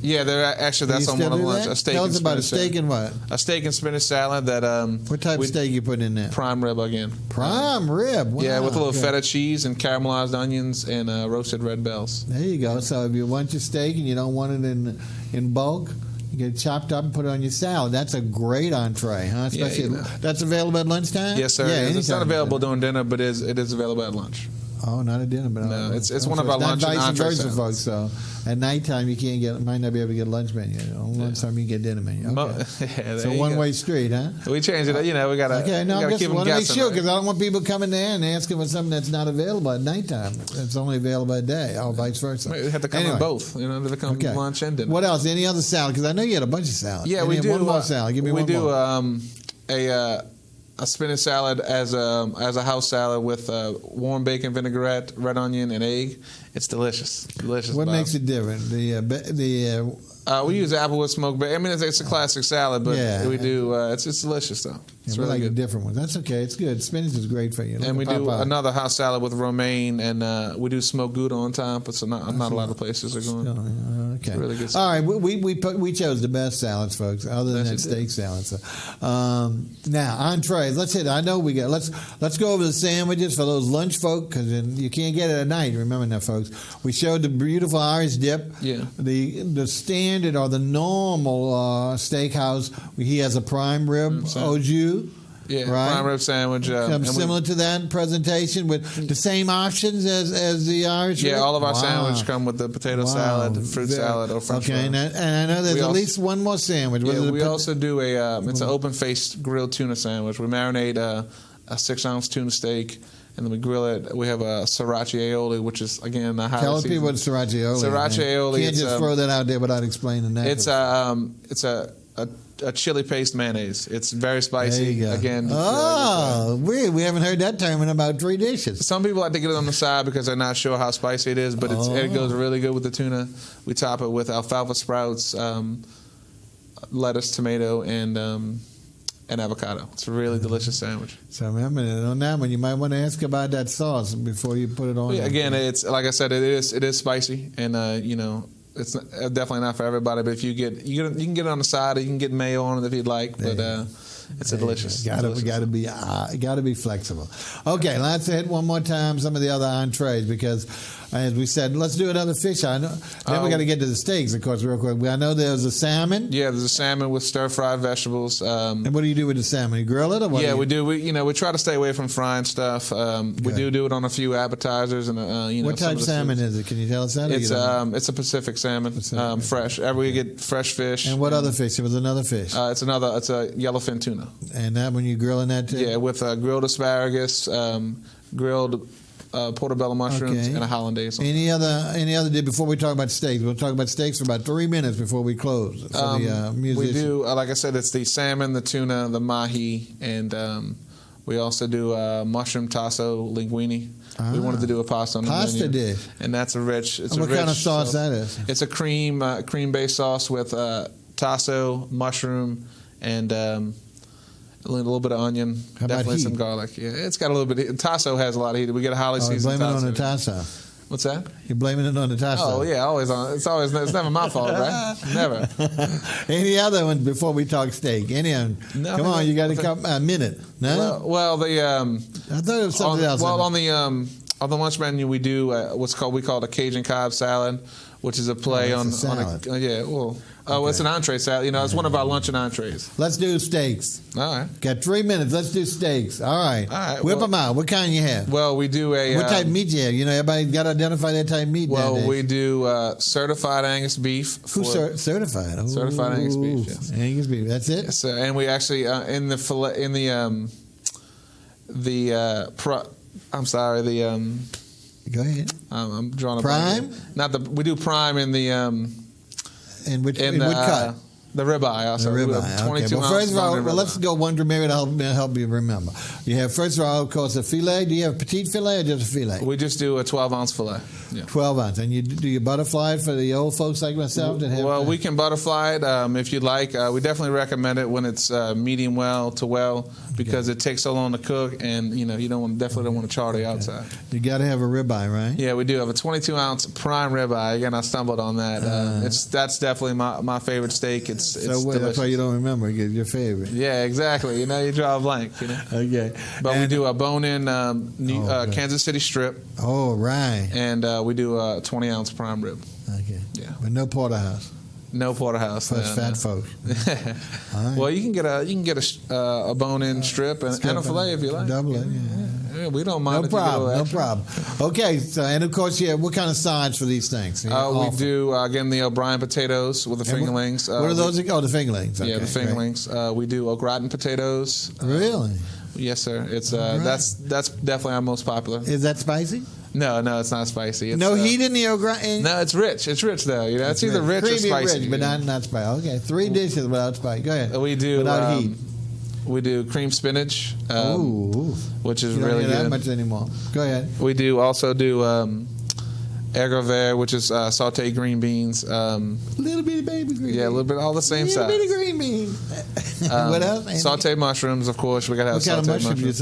Yeah, that's on one of the lunch. A steak Tell and us about a steak salad. and what? A steak and spinach salad that. What type of steak you put in there? Prime rib again. Prime rib. Wow, yeah, with a little feta cheese and caramelized onions and roasted red bells. There you go. So if you want your steak and you don't want it in bulk, You get it chopped up and put it on your salad. That's a great entree, huh? Especially that's available at lunchtime? Yes, sir. Yeah, it's not available during dinner, but it is available at lunch. Oh, not at dinner, but no, it's one of our lunch and entree salads. Folks, so at nighttime you might not be able to get a lunch menu. On lunchtime you can get dinner menu. Okay. So one-way street, huh? We change it. We gotta. Okay, no, I just want to make sure because I don't want people coming there and asking for something that's not available at nighttime. It's only available at day, or vice versa. They have to come in both. They have to come lunch and dinner. What else? Any other salad? Because I know you had a bunch of salads. Yeah, we do. One more salad. Give me one more. We do a spinach salad as a house salad with warm bacon, vinaigrette, red onion, and egg. It's delicious. Delicious. What makes it different? We use applewood smoked bacon. I mean, it's a classic salad, but we do. It's delicious though. It's really good. A different one. That's okay. It's good. Spinach is great for you. And we do another house salad with romaine, and we do smoked Gouda on top. But not a lot of places are going. Okay. It's really good. All right, we chose the best salads, folks. Other than that steak salad. So, now entrees. Let's hit. I know we got. Let's go over the sandwiches for those lunch folk because you can't get it at night. Remember that, folks. We showed the beautiful Irish dip. Yeah. The standard or the normal steakhouse. He has a prime rib au jus. Yeah, right? Prime rib sandwich. Similar to that presentation with the same options as the Irish rib? Yeah, all of our sandwiches come with the potato salad, the fruit salad, or French fries. And I know there's at least one more sandwich. Yeah, we also do it's an open-faced grilled tuna sandwich. We marinate a 6-ounce tuna steak, and then we grill it. We have a sriracha aioli, which is, again, a highly seasoned. Tell people what sriracha aioli is. Sriracha aioli. You can't just throw that out there without explaining that. It's a chili paste mayonnaise. It's very spicy. There you go. Again. We haven't heard that term in about 3 dishes. Some people like to get it on the side because they're not sure how spicy it is, but it goes really good with the tuna. We top it with alfalfa sprouts, lettuce, tomato, and avocado. It's a really delicious sandwich. So remember, on that one, you might want to ask about that sauce before you put it on. Yeah, again, it's like I said, it is spicy, and it's definitely not for everybody. But if you can get it on the side, or you can get mayo on it if you'd like. But it's delicious. Got to be flexible. Okay, let's hit one more time some of the other entrees because, as we said, let's do another fish. I know. Then we got to get to the steaks, of course, real quick. I know there's a salmon. Yeah, there's a salmon with stir-fried vegetables. And what do you do with the salmon? You grill it, or what? Yeah, we do. We try to stay away from frying stuff. We do it on a few appetizers and What type of salmon is it? Can you tell us that? It's a Pacific salmon, fresh. We get fresh fish. And what other fish? It was another fish. It's a yellowfin tuna. And that when you grilling that too? Yeah, with grilled asparagus, grilled portobello mushrooms, and a hollandaise. Any other dip before we talk about steaks? We'll talk about steaks for about 3 minutes before we close. We do, like I said, it's the salmon, the tuna, the mahi, and we also do mushroom tasso linguine. We wanted to do a pasta on the menu. Dish. And that's a rich. What kind of sauce that is? It's a cream-based sauce with tasso, mushroom, and a little bit of onion, definitely some garlic. Yeah, it's got a little bit. Tasso has a lot of heat. We get a highly seasoned tasso. Blame it on the tasso. What's that? You're blaming it on the tasso. Oh yeah, always on. It's never my fault, right? Never. Any other ones before we talk steak? Any of them? No, come on, you got to come a minute. No. Well, I thought it was something else. Well, on the lunch menu we do we call a Cajun Cobb salad, which is a play on salad. It's an entree salad. It's one of our luncheon entrees. Let's do steaks. All right. Got 3 minutes. Let's do steaks. All right. Whip them out. What kind you have? Well, we do what type of meat you have? Everybody got to identify that type of meat. Well, we do certified Angus beef. Who's certified? Ooh, certified Angus beef. Yes. Angus beef. That's it. Yes, and we actually in the fillet Go ahead. I'm drawing a prime. We do prime in the in what cut? The ribeye also. The ribeye. 22 Well, first of all, let's go one to maybe to help you remember. You have, first of all, of course, a filet. Do you have a petite filet or just a filet? We just do a 12-ounce filet. Yeah. 12 ounce. And do you butterfly it for the old folks like myself? We can butterfly it if you'd like. We definitely recommend it when it's medium well to well because it takes so long to cook, and you definitely don't want to char the outside. You got to have a ribeye, right? Yeah, we do have a 22-ounce prime ribeye. Again, I stumbled on that. That's definitely my favorite steak. It's that's why you don't remember your favorite. Yeah, exactly. You draw a blank. Okay. But we do a bone-in Kansas City strip. Oh, right. And we do a 20-ounce prime rib. Okay. Yeah. But no porterhouse. No porterhouse. For us fat folks. All right. Well, you can get a bone-in strip and a fillet if you like. Double it. Yeah. We don't mind. No problem. Okay, so and of course, what kind of sides for these things? We do again the O'Brien potatoes with the fingerlings. What are those? The fingerlings. Okay, yeah, the fingerlings. We do au gratin potatoes. Really? Yes, sir. It's that's definitely our most popular. Is that spicy? No, it's not spicy. It's, no heat in the au gratin. No, it's rich. It's rich though. You know, it's either rich or spicy. Rich, but not spicy. Okay, 3 dishes without spice. Go ahead. We do without heat. We do cream spinach, which is you don't really hear good. That much anymore. Go ahead. We also do Agravert, which is sauteed green beans. Little bitty baby green beans. Yeah, a little bit, all the same size. Little bitty green beans. What else? Sauteed mushrooms, of course. We got to have sauteed mushrooms. What kind of mushrooms do you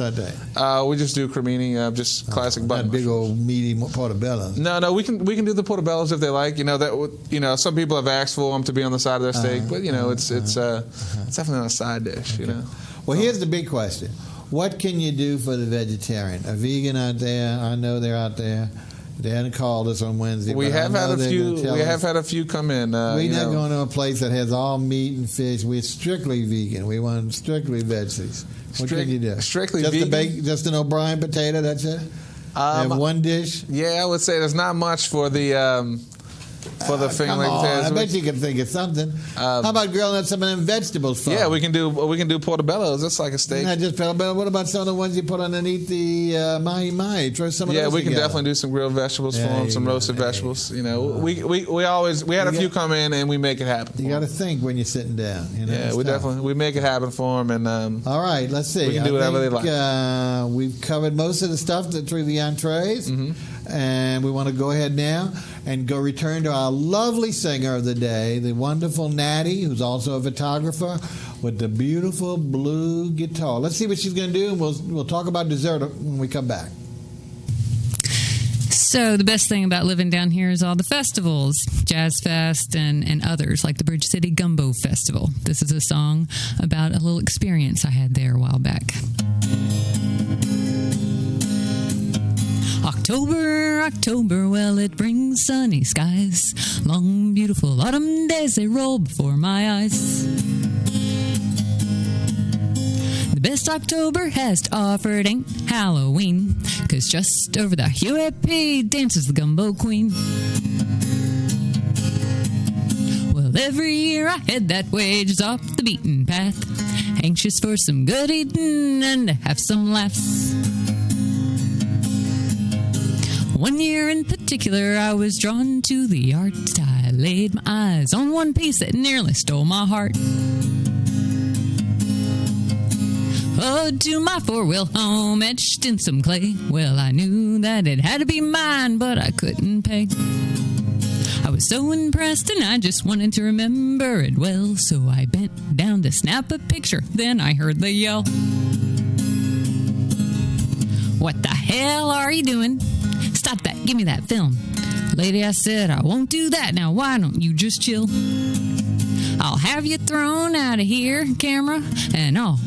saute? We just do cremini, just classic button. Not big old meaty portobello. No, we can do the portobellos if they like. You know, some people have asked for them to be on the side of their steak, but it's definitely not a side dish. Okay. You know. Well, here's the big question: what can you do for the vegetarian? A vegan out there? I know they're out there. They hadn't called us on Wednesday. We have had a few. We have had a few come in. We're not going to a place that has all meat and fish. We're strictly vegan. We want strictly veggies. What can you do? Strictly just vegan. Just an O'Brien potato. That's it. Have one dish. Yeah, I would say there's not much for the. For the fingerling potatoes, I bet you can think of something. How about grilling up some of them vegetables? Yeah, we can do portobellos. That's like a steak. Not just portobello. What about some of the ones you put underneath the mahi mahi? Try some of those. Yeah, we can together. definitely do some grilled vegetables for them, some roasted vegetables. You know, we had a few come in and we make it happen. You got to think when you're sitting down. You know, yeah, we make it happen for them. And all right, let's see. We can do whatever they like. We've covered most of the stuff through the entrees. Mm-hmm. And we want to go ahead now and go return to our lovely singer of the day, the wonderful Nattie, who's also a photographer, with the beautiful blue guitar. Let's see what she's going to do, and we'll talk about dessert when we come back. So the best thing about living down here is all the festivals, Jazz Fest and others, like the Bridge City Gumbo Festival. This is a song about a little experience I had there a while back. October, well, it brings sunny skies. Long, beautiful autumn days, they roll before my eyes. The best October has to offer, it ain't Halloween, 'cause just over the UAP dances the Gumbo Queen. Well, every year I head that way, just off the beaten path, anxious for some good eating and to have some laughs. One year in particular, I was drawn to the art. I laid my eyes on one piece that nearly stole my heart. Oh, to my four-wheel home etched in some clay. Well, I knew that it had to be mine, but I couldn't pay. I was so impressed and I just wanted to remember it well. So I bent down to snap a picture, then I heard the yell. What the hell are you doing? Stop that. Give me that film. Lady, I said, I won't do that. Now, why don't you just chill? I'll have you thrown out of here, camera, and I'll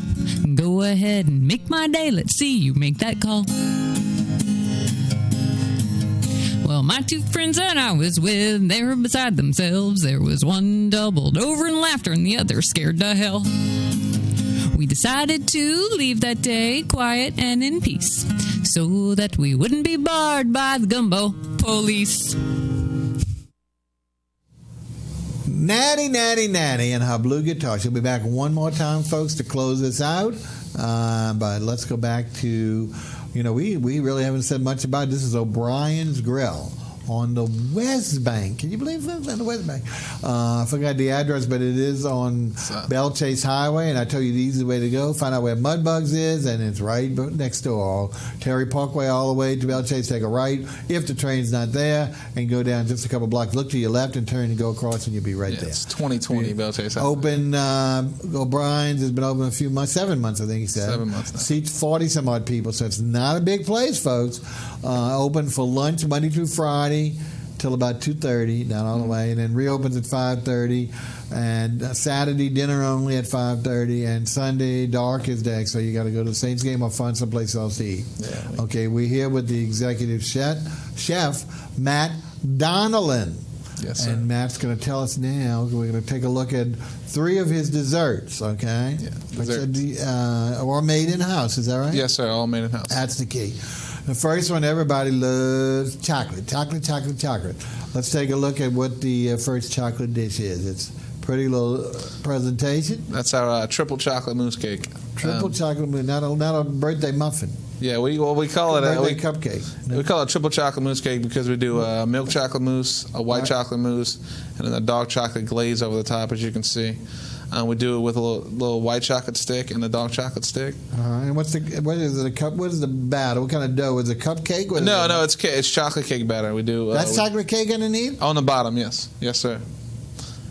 go ahead and make my day. Let's see you make that call. Well, my two friends that I was with, they were beside themselves. There was one doubled over in laughter and the other scared to hell. We decided to leave that day quiet and in peace, so that we wouldn't be barred by the Gumbo police. Nattie, and her blue guitar. She'll be back one more time, folks, to close this out. But let's go back to, we really haven't said much about it. This is O'Brien's Grill on the West Bank. Can you believe that? On the West Bank. I forgot the address, but it is on Belle Chase Highway, and I tell you the easy way to go. Find out where Mudbugs is, and it's right next door. Terry Parkway all the way to Belle Chase. Take a right if the train's not there, and go down just a couple blocks. Look to your left and turn and go across, and you'll be right there. It's 2020 Belle Chase Highway. Open, O'Brien's has been open a few months, 7 months, I think he said. 7 months now. Seats 40-some-odd people, so it's not a big place, folks. Open for lunch Monday through Friday till about 2:30 down all the way, and then reopens at 5:30, and Saturday dinner only at 5:30, and Sunday dark as day, so you got to go to the Saints game or find someplace else to eat. Okay, we're here with the executive chef Matt DONELON. Yes, sir. And Matt's going to tell us now. We're going to take a look at 3 of his desserts, okay? Yeah, Or made in-house, is that right? Yes, sir. All made in house. That's the key. The first one, everybody loves chocolate. Chocolate. Let's take a look at what the first chocolate dish is. It's a pretty little presentation. That's our triple chocolate mousse cake. Triple chocolate mousse, not a birthday muffin. Yeah, we call it birthday cupcake. We call it triple chocolate mousse cake because we do milk chocolate mousse, a white chocolate mousse, and then a dark chocolate glaze over the top, as you can see. We do it with a little white chocolate stick and a dark chocolate stick. And what is it? A cup? What is the batter? What kind of dough? Is it cupcake? No, it's chocolate cake batter. We do. That's chocolate cake underneath. On the bottom, yes, sir.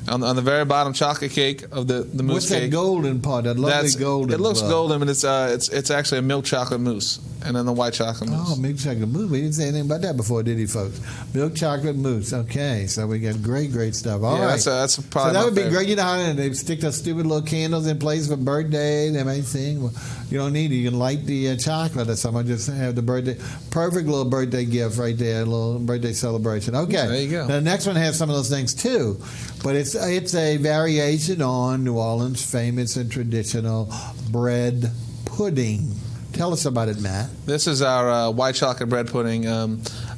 On the very bottom, chocolate cake of the mousse What's cake. That golden part? That lovely golden. It looks golden, but it's actually a milk chocolate mousse, and then the white chocolate mousse. Oh, milk chocolate mousse. We didn't say anything about that before, did he, folks? Milk chocolate mousse. Okay, so we got great stuff. All right. That's probably so that would be favorite. great. You know how they stick those stupid little candles in place for birthdays and everything? Well, you don't need it. You can light the chocolate or something. Just have the perfect little birthday gift right there, a little birthday celebration. Okay. Yeah, there you go. The next one has some of those things too, but it's a variation on New Orleans' famous and traditional bread pudding. Tell us about it, Matt. This is our white chocolate bread pudding. I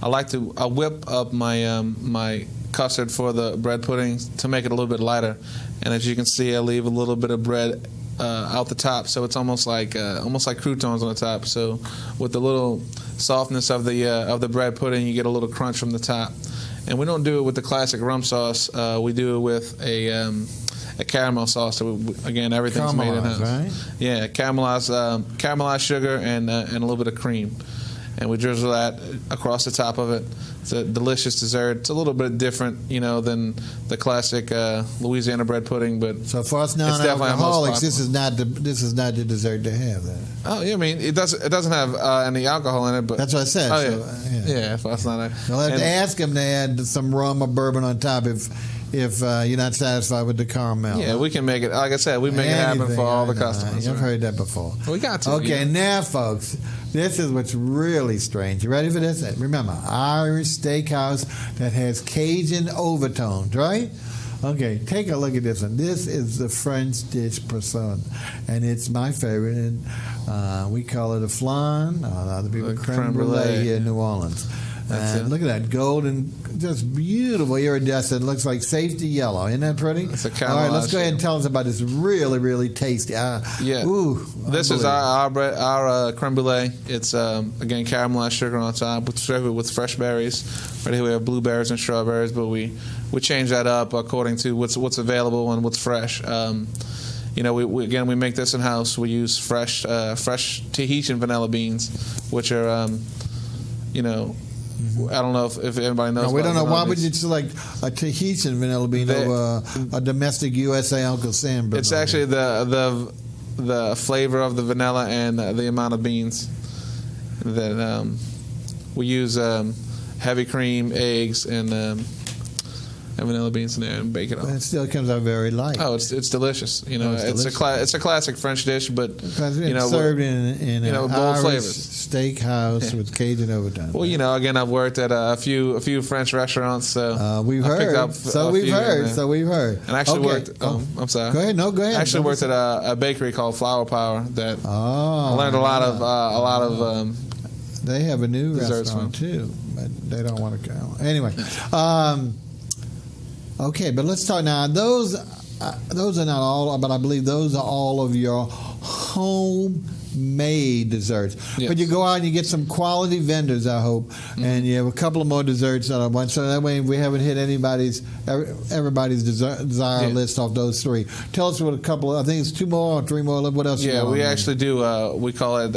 whip up my my custard for the bread pudding to make it a little bit lighter, and as you can see, I leave a little bit of bread out the top, so it's almost like croutons on the top. So with the little softness of the bread pudding, you get a little crunch from the top. And we don't do it with the classic rum sauce. We do it with a caramel sauce. So again, everything's made in house. Right? Yeah, caramelized sugar and a little bit of cream, and we drizzle that across the top of it. It's a delicious dessert. It's a little bit different, than the classic Louisiana bread pudding, but so for us non-alcoholics, this is not the dessert to have. Then. Oh yeah, I mean it doesn't have any alcohol in it, but that's what I said. Oh so, yeah, for us not. You'll have to ask them to add some rum or bourbon on top if you're not satisfied with the caramel. Yeah, we can make it. Like I said, we make it happen for all the customers. I've heard that before. We got to. Okay, now, folks, this is what's really strange. You ready for this? Remember, Irish steakhouse that has Cajun overtones, right? Okay, take a look at this one. This is the French dish personne, and it's my favorite. And we call it a flan. Other people creme brulee here in New Orleans. And look at that golden, just beautiful iridescent. Looks like safety yellow. Isn't that pretty? It's a all right, let's go ahead and tell us about this really tasty. Yeah. Ooh, this is our creme brulee. It's again caramelized sugar on top with fresh berries. Right here we have blueberries and strawberries, but we change that up according to what's available and what's fresh. We make this in house. We use fresh Tahitian vanilla beans, which are I don't know if anybody knows. No, we don't know. Why would you select a Tahitian vanilla bean over a domestic USA Uncle Sam? It's actually the flavor of the vanilla and the amount of beans that we use. Heavy cream, eggs, and vanilla beans in there and bake it on. But it still comes out very light. Oh, it's delicious. It's a classic French dish, but served in an bold Irish flavors. Steakhouse with Cajun overtones. Well, again, I've worked at a few French restaurants, so we've heard. So we've heard. And I actually worked. I'm sorry. Go ahead. No, go ahead. I actually worked at a bakery called Flour Power. That I learned a lot of. They have a new restaurant too, but they don't want to go. Anyway, okay, but let's talk now. Those are not all, but I believe those are all of your homemade desserts. Yes. But you go out and you get some quality vendors, I hope, and you have a couple of more desserts on one. So that way we haven't hit everybody's desire list off those 3. Tell us what a couple. I think it's 2 more or 3 more. What else? Yeah, we actually do. We call it.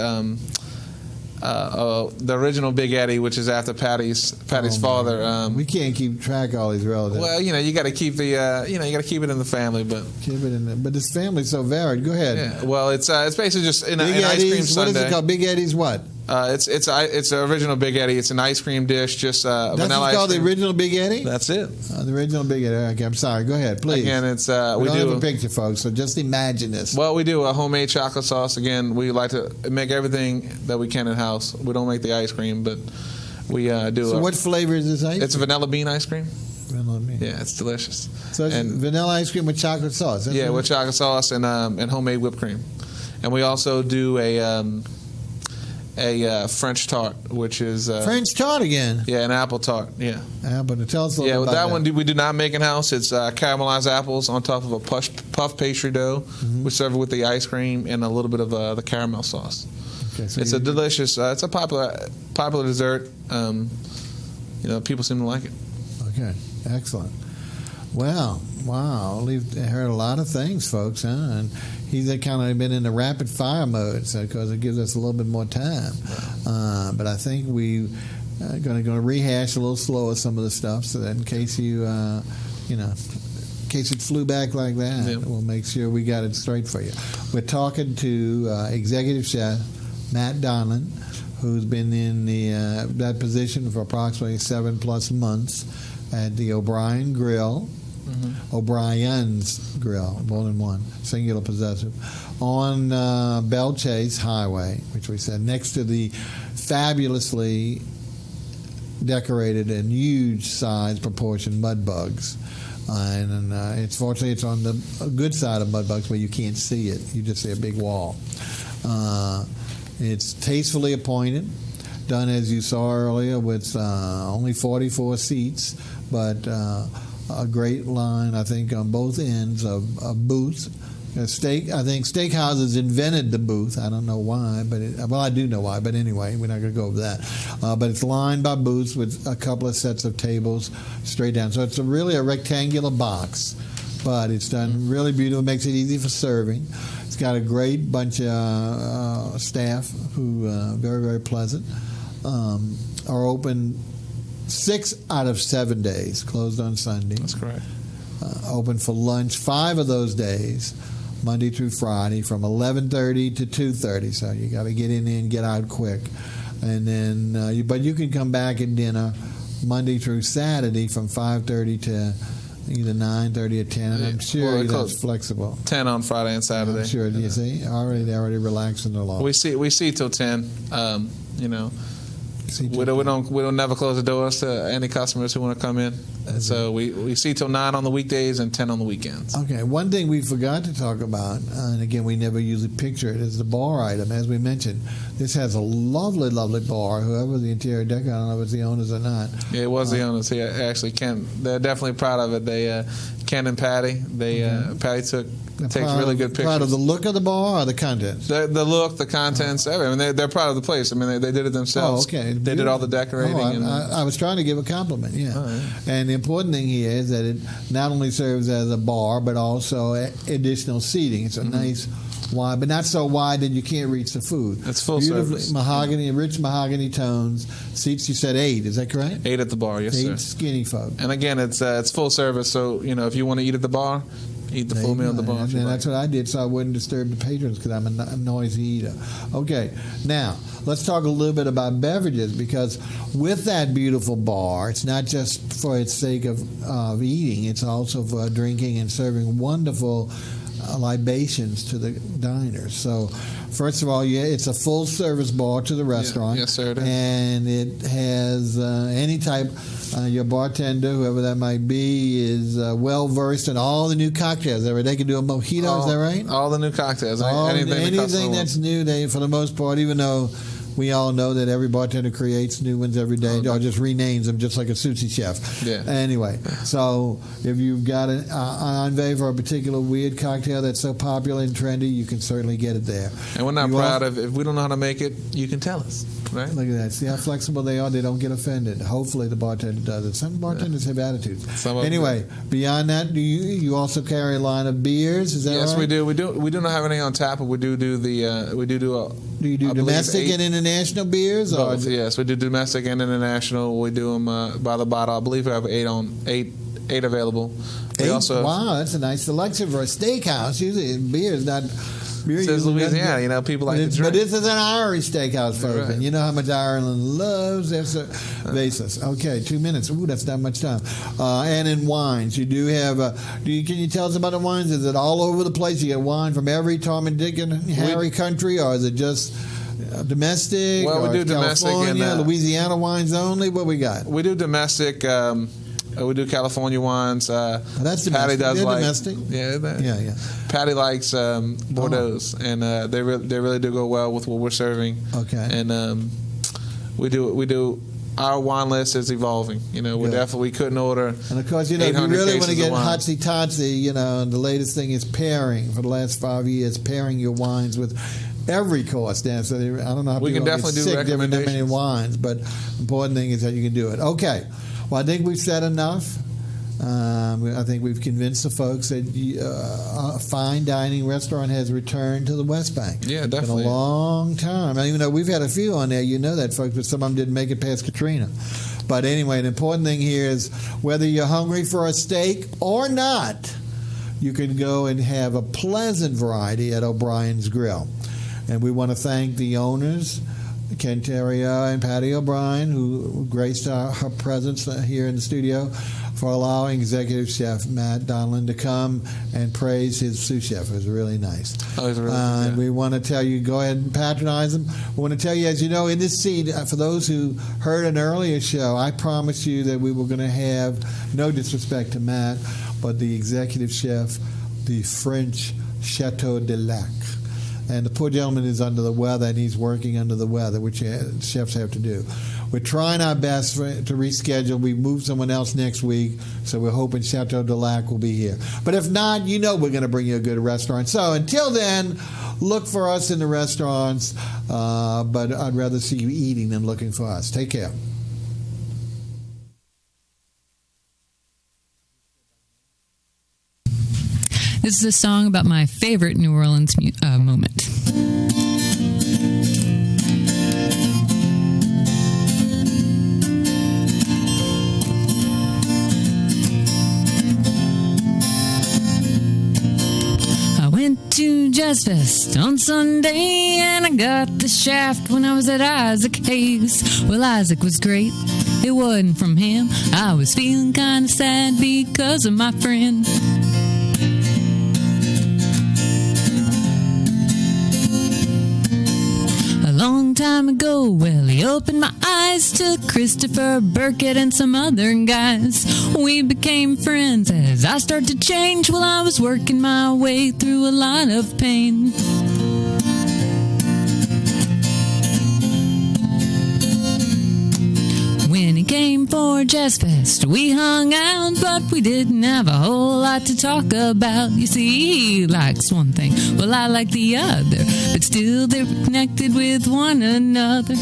The original Big Eddie, which is after Patty's father. We can't keep track of all these relatives. Well, you got to keep you got to keep it in the family, but keep it in there. But this family's so varied. Go ahead. Yeah. Well, it's basically just an ice cream sundae. What is it called? Big Eddie's what? It's the original Big Eddie. It's an ice cream dish, just vanilla ice cream. That's called the original Big Eddie? That's it. The original Big Eddie. Okay, I'm sorry. Go ahead, please. Again, it's we don't have a picture, folks, so just imagine this. Well, we do a homemade chocolate sauce. Again, we like to make everything that we can in house. We don't make the ice cream, but we do. So what flavor is this ice? It's a vanilla bean ice cream. Yeah, it's delicious. So it's vanilla ice cream with chocolate sauce. Yeah, with chocolate sauce and homemade whipped cream. And we also do a French tart, which is French tart again. Yeah, an apple tart. Yeah. Apple. Tell us a little bit about that. Yeah, one we do not make in house. It's caramelized apples on top of a puff pastry dough. We serve it with the ice cream and a little bit of the caramel sauce. Okay, so it's a delicious. It's a popular dessert. People seem to like it. Okay, excellent. Well, wow, we've heard a lot of things, folks, huh? And he's kind of been in the rapid fire mode, because it gives us a little bit more time. But I think we going to rehash a little slower some of the stuff, so that in case in case it flew back like that, we'll make sure we got it straight for you. We're talking to executive chef Matt DONELON, who's been in that position for approximately 7+ months at the O'Brien Grill. O'Brien's Grill, more than one, singular possessive, on Belle Chase Highway, which we said next to the fabulously decorated and huge size proportion mud bugs. And it's fortunately it's on the good side of mud bugs where you can't see it. You just see a big wall. It's tastefully appointed, done as you saw earlier with only 44 seats, but a great line, I think, on both ends of booths. I think steakhouses invented the booth. I don't know why, but I do know why. But anyway, we're not going to go over that. But it's lined by booths with a couple of sets of tables straight down. So it's really a rectangular box, but it's done really beautiful. Makes it easy for serving. It's got a great bunch of staff who very, very pleasant. Are open 6 out of 7 days, closed on Sunday. That's correct. Open for lunch 5 of those days, Monday through Friday, from 11:30 to 2:30. So you got to get in there and get out quick. And then, but you can come back at dinner Monday through Saturday from 5:30 to either 9:30 or 10. I'm sure that's flexible. 10 on Friday and Saturday. I'm sure. Do you see? They're already relaxing the law. We see till 10. We don't never close the doors to any customers who want to come in. Mm-hmm. So we see till 9 on the weekdays and 10 on the weekends. Okay. One thing we forgot to talk about, and again we never usually picture it, is the bar item. As we mentioned, this has a lovely, lovely bar. Whoever the interior decorator, I don't know if it's the owners or not. Yeah, it was the owners. Yeah, actually, Ken. They're definitely proud of it. They Ken and Patty. Patty takes really good pictures. Proud of the look of the bar or the contents? The look, the contents, everything. I mean, they're proud of the place. I mean, they did it themselves. Oh, okay. They did all the decorating. I was trying to give a compliment, yeah. Right. And the important thing here is that it not only serves as a bar, but also additional seating. It's a nice wide, but not so wide that you can't reach the food. It's full service. Mahogany, rich mahogany tones. Seats, you said 8, is that correct? 8 at the bar, yes, sir. 8 skinny folk. And again, it's full service, so if you want to eat at the bar, eat the full meal at the bar. And that's what I did, so I wouldn't disturb the patrons because I'm a noisy eater. Okay, now let's talk a little bit about beverages, because with that beautiful bar, it's not just for its sake of eating; it's also for drinking and serving wonderful libations to the diners. So, first of all, it's a full-service bar to the restaurant. Yes, sir, it is. And it has any type. Your bartender, whoever that might be, is well-versed in all the new cocktails. They can do a mojito, is that right? All the new cocktails. Anything that's new, for the most part, even though we all know that every bartender creates new ones every day, or just renames them, just like a sushi chef. Yeah. Anyway, so if you've got an envy for a particular weird cocktail that's so popular and trendy, you can certainly get it there. And we're not proud of if we don't know how to make it, you can tell us. Right? Look at that. See how flexible they are? They don't get offended. Hopefully the bartender does it. Some bartenders have attitudes. Anyway, beyond that, do you also carry a line of beers? Is that right? Yes, we do. We do not have any on tap, but we do Do you do domestic and international beers? Both, yes, we do domestic and international. We do them by the bottle. I believe we have 8 available. Wow, that's a nice selection for a steakhouse. Usually beer is not... It says Louisiana, people like to drink. But this is an Irish steakhouse, folks, right. And you know how much Ireland loves their basis. Okay, 2 minutes. Ooh, that's not much time. And in wines, you do have. Can you tell us about the wines? Is it all over the place? You get wine from every Tom and Dick and Harry country, or is it just domestic? Well, we do domestic and Louisiana wines only. What we got? We do domestic. We do California wines. That's Patty domestic. does They're like domestic. Yeah. Patty likes Bordeaux, and they really do go well with what we're serving. Okay. And we do. Our wine list is evolving. We couldn't order. And of course, if you really want to get hotsy-totsy, the latest thing is pairing. For the last 5 years, pairing your wines with every course. Dan, so I don't know how we can definitely do recommendations. Different many wines, but the important thing is that you can do it. Okay. Well, I think we've said enough. I think we've convinced the folks that a fine dining restaurant has returned to the West Bank. Yeah, definitely. It's been a long time. Even though we've had a few on there, that, folks, but some of them didn't make it past Katrina. But anyway, the important thing here is whether you're hungry for a steak or not, you can go and have a pleasant variety at Obriens Grill. And we want to thank the owners, Ken Terrytown and Patty O'Brien, who graced our presence here in the studio, for allowing Executive Chef Matt DONELON to come and praise his sous chef. It was really nice. Oh, it was really And we want to tell you, go ahead and patronize them. We want to tell you, as you know, in this seat, for those who heard an earlier show, I promised you that we were going to have, no disrespect to Matt, but the Executive Chef, the French Chateau de Lac. And the poor gentleman is under the weather, and he's working under the weather, which chefs have to do. We're trying our best to reschedule. We moved someone else next week, so we're hoping Chateau de Lac will be here. But if not, we're going to bring you a good restaurant. So until then, look for us in the restaurants, but I'd rather see you eating than looking for us. Take care. This is a song about my favorite New Orleans moment. I went to Jazz Fest on Sunday, and I got the shaft when I was at Isaac Hayes. Well, Isaac was great. It wasn't from him. I was feeling kind of sad because of my friend. Long time ago, well, he opened my eyes to Christopher Burkett and some other guys. We became friends as I started to change while I was working my way through a lot of pain. When he came for Jazz Fest, we hung out, but we didn't have a whole lot to talk about. You see, he likes one thing, well, I like the other, but still they're connected with one another.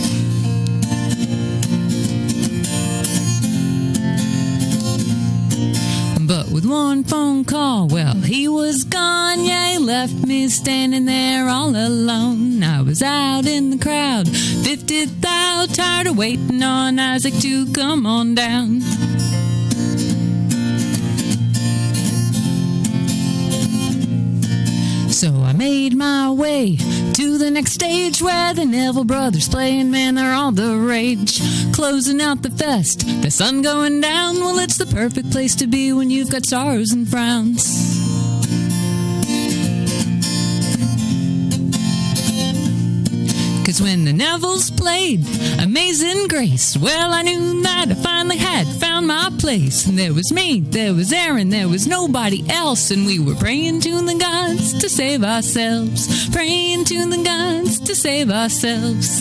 But with one phone call, well, he was gone. Yeah, he left me standing there all alone. I was out in the crowd, 50th out, tired of waiting on Isaac to come on down. So I made my way to the next stage where the Neville brothers play, and man, they're all the rage. Closing out the fest, the sun going down. Well, it's the perfect place to be when you've got sorrows and frowns. Cause when the Nevilles played Amazing Grace, well, I knew that I finally had found my place. And there was me, there was Aaron, there was nobody else. And we were praying to the gods to save ourselves. Praying to the gods to save ourselves.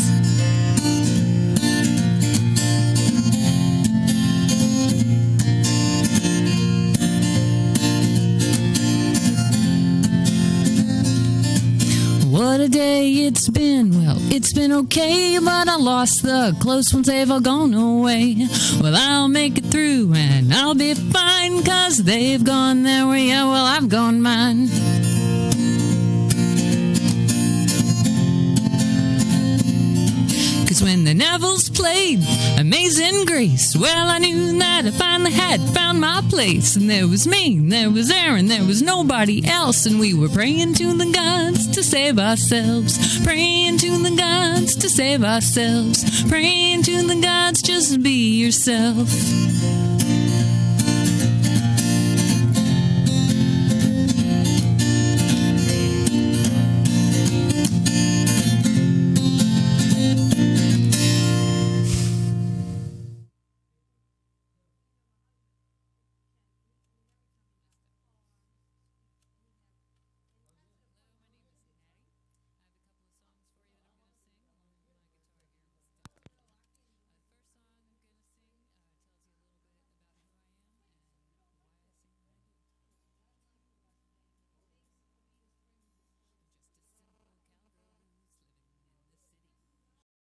What a day it's been. Well, it's been okay, but I lost the close ones, they've all gone away. Well, I'll make it through and I'll be fine, cause they've gone their way, yeah, well, I've gone mine. Cause when the Nevilles played Amazing Grace, well, I knew that I finally had found my place. And there was me, there was Aaron, there was nobody else. And we were praying to the gods to save ourselves. Praying to the gods to save ourselves. Praying to the gods, just be yourself.